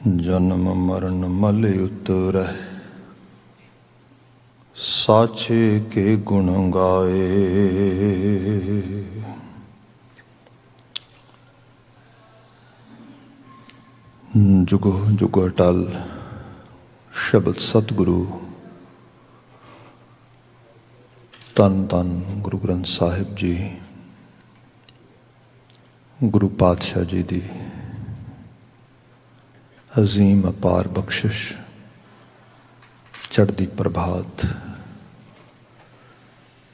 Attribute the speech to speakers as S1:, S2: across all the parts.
S1: जन्म मरण मल उतरह, साचे के गुण गाए। जुगो जुग अटल शब्द सतगुरु धन धन गुरु ग्रंथ साहिब जी, गुरु पातशाह जी दी अजीम अपार बख्शिश, चढ़दी प्रभात,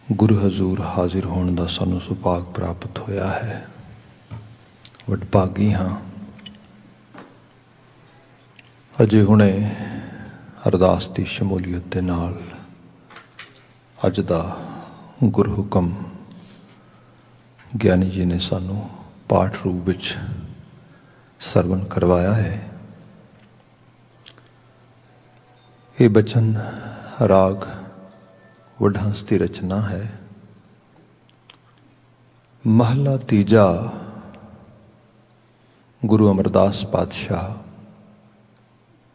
S1: गुरु हजूर हाजिर होने का सानू सुभाग प्राप्त होया है। वडभागी हाँ। अजे हुणे अरदास की शमूलीयत के नाल अज दा गुरु हुकम ज्ञानी जी ने सानू पाठ रूप विच सरवण करवाया है। ये बचन राग वडहंस की रचना है। महला तीजा, गुरु अमरदास पातशाह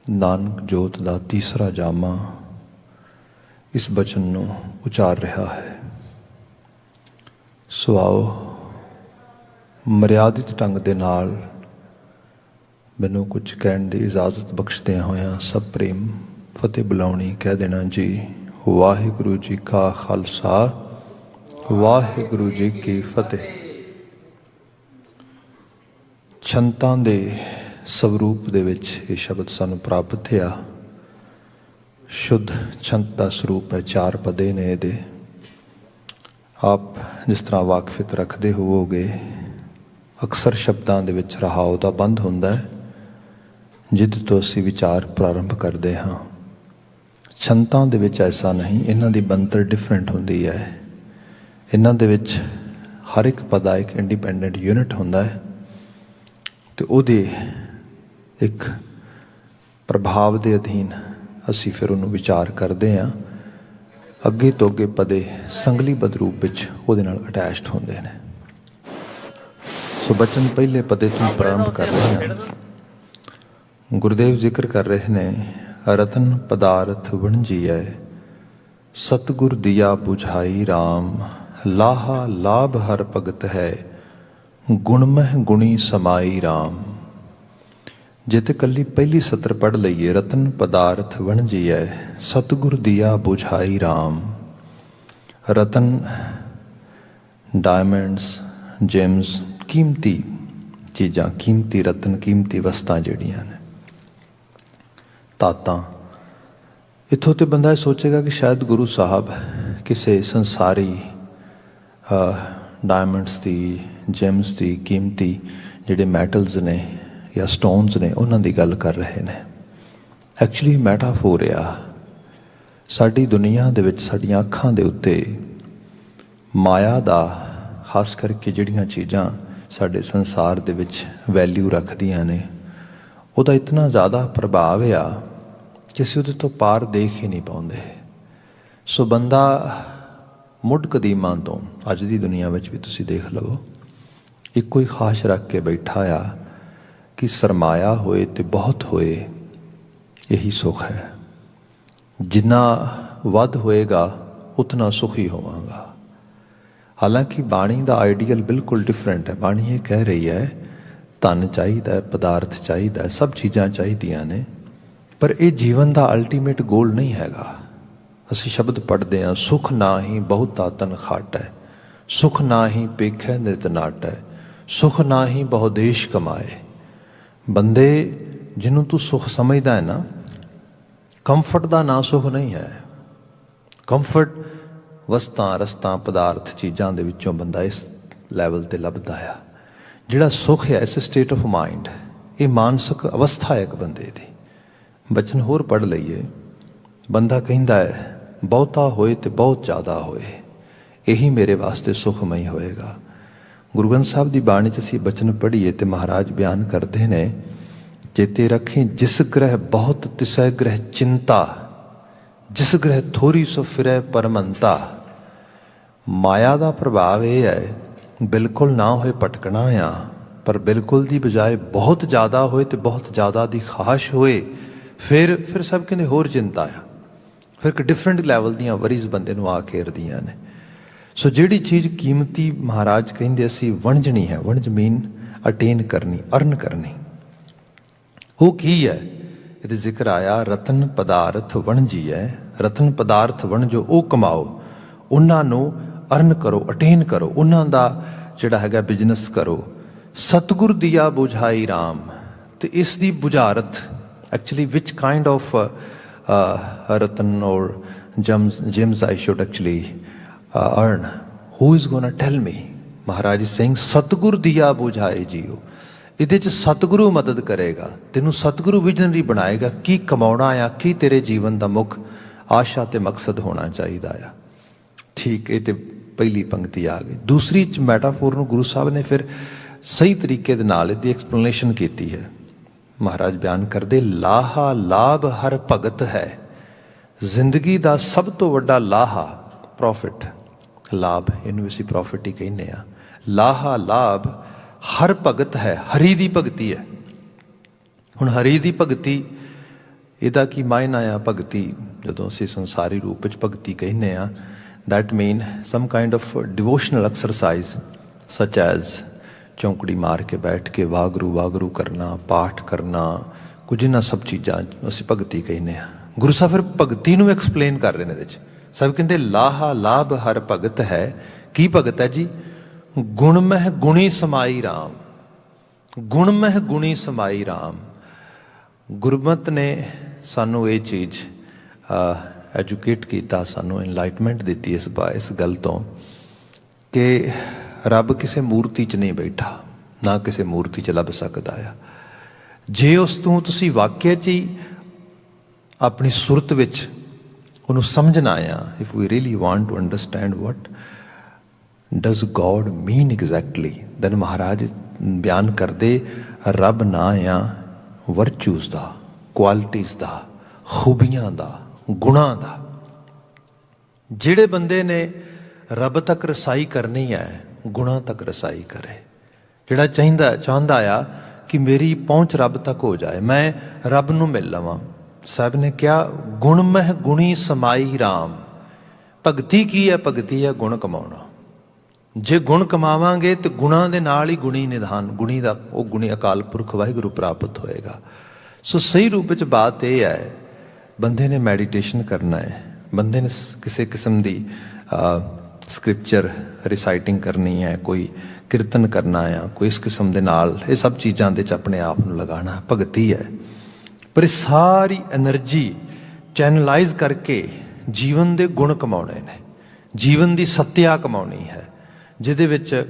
S1: नानक जोत का तीसरा जामा इस बचन को उचार रहा है। सो आओ मर्यादित ढंग के नाल मैनू कुछ कहने की इजाजत बख्शदिया होया सब प्रेम फतेह बुलाउणी कह देना जी। वाहिगुरु जी का खालसा, वाहिगुरु जी की फतेह। छंतां दे स्वरूप दे विच ये शब्द सानू प्राप्त है। शुद्ध छंत का स्वरूप है, चार पदे ने दे। आप जिस तरह वाकफित रखते होवोगे, अक्सर शब्दों के विच रहाव का बंध हुंदा है, जिद तो असी विचार प्रारंभ करते हाँ। छंतां दे विच ऐसा नहीं, इन्हां दी बनतर डिफरेंट हुंदी है। इन्हां दे विच हर एक पदा एक इंडिपेंडेंट यूनिट हुंदा है, तो उहदे एक प्रभाव के अधीन असी फिर उन्होंने विचार करते हाँ। अगे तो अगे पदे संगलीबद्ध रूप विच उहदे नाल अटैच्ड होंदे ने। सो बचन पहले पदे तो प्रारंभ कर रहे हैं। गुरुदेव जिक्र कर रहे ने, रतन पदार्थ वणजीऐ, सतगुर दिया बुझाई राम, लाहा लाभ हर भगत है, गुणमह गुणी समाई राम। जे ते कली पहली सत्र पढ़ लईए, रतन पदार्थ वणजीऐ, सतगुर दिया बुझाई राम। रतन डायमंड्स, जेम्स, कीमती चीज़ां, कीमती रतन, कीमती वस्तां जिहड़ियां ने, तातां। इत्थों तो बंदा सोचेगा कि शायद गुरु साहब किसी संसारी डायमंड्स की, जेम्स की, कीमती जिहड़े मैटल्स ने या स्टोन्स ने, उन्हां दी गल कर रहे हैं। एक्चुअली मैटाफोर आ। साडी दुनिया दे विच साडीआं अखां दे उत्ते माया दा, खास करके जिहड़ियां चीज़ां साडे संसार दे विच वैल्यू रखदियां ने, उहदा इतना ज़्यादा प्रभाव आ कि असीं उहदे तो पार देख ही नहीं पाउंदे। सो बंदा मुढ़ कदीमां तो अज दी दुनिया विच भी तुसीं देख लवो, इक्को ही खाश रख के बैठा आ कि सरमाया होए तो बहुत होए, यही सुख है। जिन्ना वध होएगा उतना सुखी होवांगा। हालांकि बाणी का आइडियल बिल्कुल डिफरेंट है। बाणी ये कह रही है धन चाहिए, पदार्थ चाहिए, सब चीज़ां चाहिदियां ने, पर यह जीवन का अल्टीमेट गोल नहीं हैगा। असी शब्द पढ़ते हैं, सुख ना ही बहुता तन खाट है, सुख ना ही पेखै नित नाट है, सुख ना ही बहुदेश कमाए। बंदे जिन्हों तू सुख समझदा है ना, कंफर्ट का ना सुख नहीं है। कंफर्ट वस्तां रस्तां पदार्थ चीज़ां दे विचों बंदा इस लैवल ते लभदा है। जिहड़ा सुख है इस स्टेट ऑफ माइंड, ये मानसिक अवस्था है एक बंदे दी। बचन होर पढ़ लईए, बंदा कहिंदा है बहुता होए तो बहुत ज़्यादा होए, यही मेरे वास्ते सुखमई होएगा। गुरु ग्रंथ साहब की बाणी च असीं बचन पढ़ीए तो महाराज बयान करते हैं, चेते रखें जिस ग्रह बहुत तिसै ग्रह चिंता, जिस ग्रह थोड़ी सो फिरै परमंता। माया का प्रभाव यह है बिल्कुल ना होए भटकना आ, पर बिल्कुल दी बजाय बहुत ज़्यादा होए तो बहुत ज़्यादा दी ख्वाहिश होए, फिर सब कहते होर चिंता आ, फिर एक डिफरेंट लैवल दियाँ वरीज बंदे नूं आ घेरदियां ने। सो जिहड़ी चीज़ कीमती महाराज कहिंदे असीं वणजणी है, वणज मीन अटेन करनी, अर्न करनी, वो की है? ये जिक्र आया रतन पदार्थ वणजी है, रतन पदार्थ वणजो वो कमाओ, उन्हां नूं अर्न करो, अटेन करो, उन्हां दा जिहड़ा हैगा बिजनस करो। सतगुर दिया बुझाई राम, तो इस दी बुझारत एक्चुअली विच काइंड ऑफ रतन और gems I should actually earn? Who is gonna tell me? महाराज सिंह सतगुर दिया बुझाए जियो, ਇਹਦੇ 'ਚ ਸਤਿਗੁਰੂ ਮਦਦ ਕਰੇਗਾ, ਤੈਨੂੰ ਸਤਿਗੁਰੂ ਵਿਜ਼ਨਰੀ ਬਣਾਏਗਾ ਕੀ ਕਮਾਉਣਾ ਆ, ਕੀ ਤੇਰੇ ਜੀਵਨ ਦਾ ਮੁੱਖ ਆਸ਼ਾ ਤੇ ਮਕਸਦ ਹੋਣਾ ਚਾਹੀਦਾ ਆ। ਠੀਕ, ਇਹ ਤੇ ਪਹਿਲੀ ਪੰਕਤੀ ਆ ਗਈ। ਦੂਸਰੀ 'ਚ ਮੈਟਾਫੋਰ ਨੂੰ ਗੁਰੂ ਸਾਹਿਬ ਨੇ ਫਿਰ ਸਹੀ ਤਰੀਕੇ ਦੇ ਨਾਲ ਇਹਦੀ ਐਕਸਪਲੇਨੇਸ਼ਨ ਕੀਤੀ ਹੈ। ਮਹਾਰਾਜ ਬਿਆਨ ਕਰਦੇ, ਲਾਹਾ ਲਾਭ ਹਰ ਭਗਤ ਹੈ, ਜ਼ਿੰਦਗੀ ਦਾ ਸਭ ਤੋਂ ਵੱਡਾ ਲਾਹਾ ਪ੍ਰੋਫਿਟ, ਲਾਭ ਇਹਨੂੰ ਅਸੀਂ ਪ੍ਰੋਫਿਟ ਹੀ ਕਹਿੰਦੇ ਆ। ਲਾਹਾ ਲਾਭ ਹਰ ਭਗਤ ਹੈ, ਹਰੀ ਦੀ ਭਗਤੀ ਹੈ। ਹੁਣ ਹਰੀ ਦੀ ਭਗਤੀ ਇਹਦਾ ਕੀ ਮਾਇਨਾ ਆ? ਭਗਤੀ ਜਦੋਂ ਅਸੀਂ ਸੰਸਾਰੀ ਰੂਪ ਵਿੱਚ ਭਗਤੀ ਕਹਿੰਦੇ ਆ, that mean some kind of devotional exercise such as ਚੌਂਕੜੀ ਮਾਰ ਕੇ ਬੈਠ ਕੇ ਵਾਗਰੂ ਵਾਗਰੂ ਕਰਨਾ, ਪਾਠ ਕਰਨਾ, ਕੁਝ ਇਹਨਾਂ ਸਭ ਚੀਜ਼ਾਂ ਅਸੀਂ ਭਗਤੀ ਕਹਿੰਦੇ ਆ। ਗੁਰੂ ਸਾਹਿਬ ਫਿਰ ਭਗਤੀ ਨੂੰ ਐਕਸਪਲੇਨ ਕਰ ਰਹੇ ਨੇ ਇਹਦੇ 'ਚ। ਸਭ ਕਹਿੰਦੇ ਲਾਹਾ ਲਾਭ ਹਰ ਭਗਤ ਹੈ। ਕੀ ਭਗਤ ਹੈ ਜੀ? ਗੁਣ ਮਹਿ ਗੁਣੀ ਸਮਾਈ ਰਾਮ, ਗੁਣ ਮਹਿ ਗੁਣੀ ਸਮਾਈ ਰਾਮ। ਗੁਰਮਤਿ ਨੇ ਸਾਨੂੰ ਇਹ ਚੀਜ਼ ਐਜੂਕੇਟ ਕੀਤਾ, ਸਾਨੂੰ ਇਨਲਾਈਟਮੈਂਟ ਦਿੱਤੀ ਇਸ ਗੱਲ ਤੋਂ ਕਿ ਰੱਬ ਕਿਸੇ ਮੂਰਤੀ 'ਚ ਨਹੀਂ ਬੈਠਾ, ਨਾ ਕਿਸੇ ਮੂਰਤੀ 'ਚ ਲੱਭ ਸਕਦਾ ਆ। ਜੇ ਉਸ ਤੋਂ ਤੁਸੀਂ ਵਾਕਿਆ 'ਚ ਹੀ ਆਪਣੀ ਸੁਰਤ ਵਿੱਚ ਉਹਨੂੰ ਸਮਝਣਾ ਆ, if we really want to understand what does God mean exactly, then Maharaj ਬਿਆਨ ਕਰਦੇ ਰੱਬ ਨਾ ਆ ਵਰਚੂਜ਼ ਦਾ, ਕੁਆਲਿਟੀਜ਼ ਦਾ, ਖੂਬੀਆਂ ਦਾ, ਗੁਣਾਂ ਦਾ। ਜਿਹੜੇ ਬੰਦੇ ਨੇ ਰੱਬ ਤੱਕ ਰਸਾਈ ਕਰਨੀ ਹੈ, ਗੁਣਾਂ ਤੱਕ ਰਸਾਈ ਕਰੇ। ਜਿਹੜਾ ਚਾਹੁੰਦਾ ਆ ਕਿ ਮੇਰੀ ਪਹੁੰਚ ਰੱਬ ਤੱਕ ਹੋ ਜਾਏ, ਮੈਂ ਰੱਬ ਨੂੰ ਮਿਲ ਲਵਾਂ। ਸਾਹਿਬ ਨੇ ਕਿਹਾ ਗੁਣ ਮਹਿ ਗੁਣੀ ਸਮਾਈ ਰਾਮ। ਭਗਤੀ ਕੀ ਹੈ? ਭਗਤੀ ਹੈ ਗੁਣ ਕਮਾਉਣਾ। ਜੇ ਗੁਣ ਕਮਾਵਾਂਗੇ ਤੇ ਗੁਣਾਂ ਦੇ ਨਾਲ ਹੀ ਗੁਣੀ ਨਿਧਾਨ, ਗੁਣੀ ਦਾ ਉਹ ਗੁਣੀ ਅਕਾਲ ਪੁਰਖ ਵਾਹਿਗੁਰੂ ਪ੍ਰਾਪਤ ਹੋਏਗਾ। ਸੋ ਸਹੀ ਰੂਪ ਵਿੱਚ ਬਾਤ ਇਹ ਹੈ, ਬੰਦੇ ਨੇ ਮੈਡੀਟੇਸ਼ਨ ਕਰਨਾ ਹੈ, ਬੰਦੇ ਨੇ ਕਿਸੇ ਕਿਸਮ ਦੀ ਸਕ੍ਰਿਪਚਰ ਰਿਸਾਈਟਿੰਗ ਕਰਨੀ ਹੈ, ਕੋਈ ਕੀਰਤਨ ਕਰਨਾ ਆ, ਕੋਈ ਇਸ ਕਿਸਮ ਦੇ ਨਾਲ ਇਹ ਸਭ ਚੀਜ਼ਾਂ ਦੇ 'ਚ ਆਪਣੇ ਆਪ ਨੂੰ ਲਗਾਉਣਾ ਭਗਤੀ ਹੈ। ਪਰ ਇਹ ਸਾਰੀ ਐਨਰਜੀ ਚੈਨਲਾਈਜ਼ ਕਰਕੇ ਜੀਵਨ ਦੇ ਗੁਣ ਕਮਾਉਣੇ ਨੇ, ਜੀਵਨ ਦੀ ਸੱਤਿਆ ਕਮਾਉਣੀ ਹੈ, ਜਿਹਦੇ ਵਿੱਚ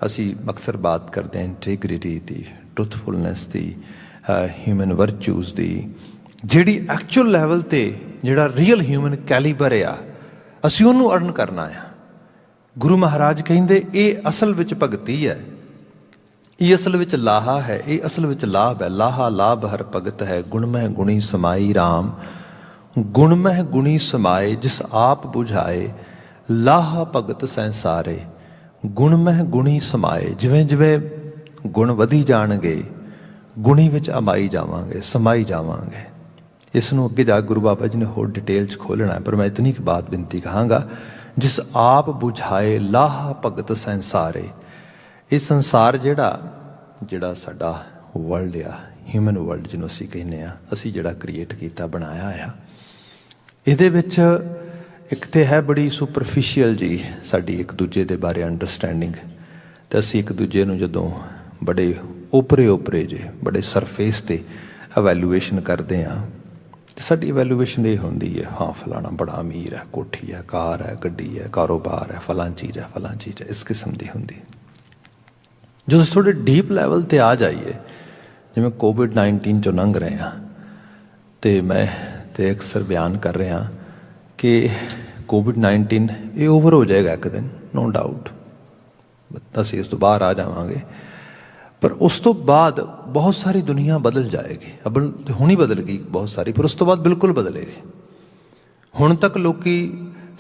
S1: ਅਸੀਂ ਅਕਸਰ ਬਾਤ ਕਰਦੇ ਹਾਂ ਇੰਟੈਗ੍ਰਿਟੀ ਦੀ, ਟਰੂਥਫੁਲਨੈਸ ਦੀ, ਹਿਊਮਨ ਵਰਚੂਜ਼ ਦੀ, ਜਿਹੜੀ ਐਕਚੁਅਲ ਲੈਵਲ 'ਤੇ ਜਿਹੜਾ ਰੀਅਲ ਹਿਊਮਨ ਕੈਲੀਬਰ ਆ, ਅਸੀਂ ਉਹਨੂੰ ਅਰਨ ਕਰਨਾ ਆ। ਗੁਰੂ ਮਹਾਰਾਜ ਕਹਿੰਦੇ ਇਹ ਅਸਲ ਵਿੱਚ ਭਗਤੀ ਹੈ, ਇਹ ਅਸਲ ਵਿੱਚ ਲਾਹਾ ਹੈ, ਇਹ ਅਸਲ ਵਿੱਚ ਲਾਭ ਹੈ। ਲਾਹਾ ਲਾਭ ਹਰ ਭਗਤ ਹੈ, ਗੁਣ ਮਹਿ ਗੁਣੀ ਸਮਾਈ ਰਾਮ। ਗੁਣ ਮਹਿ ਗੁਣੀ ਸਮਾਏ ਜਿਸ ਆਪ ਬੁਝਾਏ, ਲਾਹਾ ਭਗਤ ਸੰਸਾਰੇ। ਗੁਣ ਮਹਿ ਗੁਣੀ ਸਮਾਏ, ਜਿਵੇਂ ਜਿਵੇਂ ਗੁਣ ਵਧੀ ਜਾਣਗੇ, ਗੁਣੀ ਵਿੱਚ ਅਮਾਈ ਜਾਵਾਂਗੇ, ਸਮਾਈ ਜਾਵਾਂਗੇ। ਇਸ ਨੂੰ ਅੱਗੇ ਜਾ ਗੁਰੂ ਬਾਬਾ ਜੀ ਨੇ ਹੋਰ ਡਿਟੇਲ 'ਚ ਖੋਲ੍ਹਣਾ ਹੈ, ਪਰ ਮੈਂ ਇਤਨੀ ਕੁ ਬਾਤ ਬੇਨਤੀ ਕਹਾਂਗਾ, ਜਿਸ ਆਪ ਬੁਝਾਏ ਲਾਹਾ ਭਗਤ ਸੰਸਾਰੇ। ਇਹ ਸੰਸਾਰ ਜਿਹੜਾ ਸਾਡਾ ਵਰਲਡ ਆ, ਹਿਊਮਨ ਵਰਲਡ ਜਿਹਨੂੰ ਅਸੀਂ ਕਹਿੰਦੇ ਆ, ਅਸੀਂ ਜਿਹੜਾ ਕ੍ਰੀਏਟ ਕੀਤਾ, ਬਣਾਇਆ ਆ, ਇਹਦੇ ਵਿੱਚ ਇੱਕ ਤਾਂ ਹੈ ਬੜੀ ਸੁਪਰਫਿਸ਼ੀਅਲ ਜੀ ਸਾਡੀ ਇੱਕ ਦੂਜੇ ਦੇ ਬਾਰੇ ਅੰਡਰਸਟੈਂਡਿੰਗ। ਅਤੇ ਅਸੀਂ ਇੱਕ ਦੂਜੇ ਨੂੰ ਜਦੋਂ ਬੜੇ ਓਪਰੇ ਜੇ ਬੜੇ ਸਰਫੇਸ 'ਤੇ ਐਵੈਲੂਏਸ਼ਨ ਕਰਦੇ ਹਾਂ, ਅਤੇ ਸਾਡੀ ਐਵੈਲੂਏਸ਼ਨ ਇਹ ਹੁੰਦੀ ਹੈ, ਹਾਂ ਫਲਾਣਾ ਬੜਾ ਅਮੀਰ ਹੈ, ਕੋਠੀ ਹੈ, ਕਾਰ ਹੈ, ਗੱਡੀ ਹੈ, ਕਾਰੋਬਾਰ ਹੈ, ਫਲਾਂ ਚੀਜ਼ ਹੈ, ਫਲਾਂ ਚੀਜ਼ ਹੈ, ਇਸ ਕਿਸਮ ਦੀ ਹੁੰਦੀ। ਜਦੋਂ ਥੋੜ੍ਹੇ ਡੀਪ ਲੈਵਲ 'ਤੇ ਆ ਜਾਈਏ, ਜਿਵੇਂ COVID-19 'ਚੋਂ ਲੰਘ ਰਹੇ ਹਾਂ, ਅਤੇ ਮੈਂ ਤੇ ਅਕਸਰ ਬਿਆਨ ਕਰ ਰਿਹਾ ਕਿ COVID-19 ਇਹ ਓਵਰ ਹੋ ਜਾਏਗਾ ਇੱਕ ਦਿਨ, ਨੋ ਡਾਊਟ, ਅਸੀਂ ਇਸ ਤੋਂ ਬਾਹਰ ਆ ਜਾਵਾਂਗੇ। ਪਰ ਉਸ ਤੋਂ ਬਾਅਦ ਬਹੁਤ ਸਾਰੀ ਦੁਨੀਆ ਬਦਲ ਜਾਏਗੀ। ਅਬਲ ਹੁਣ ਹੀ ਬਦਲ ਗਈ ਬਹੁਤ ਸਾਰੀ, ਪਰ ਉਸ ਤੋਂ ਬਾਅਦ ਬਿਲਕੁਲ ਬਦਲੇਗੀ। ਹੁਣ ਤੱਕ ਲੋਕੀ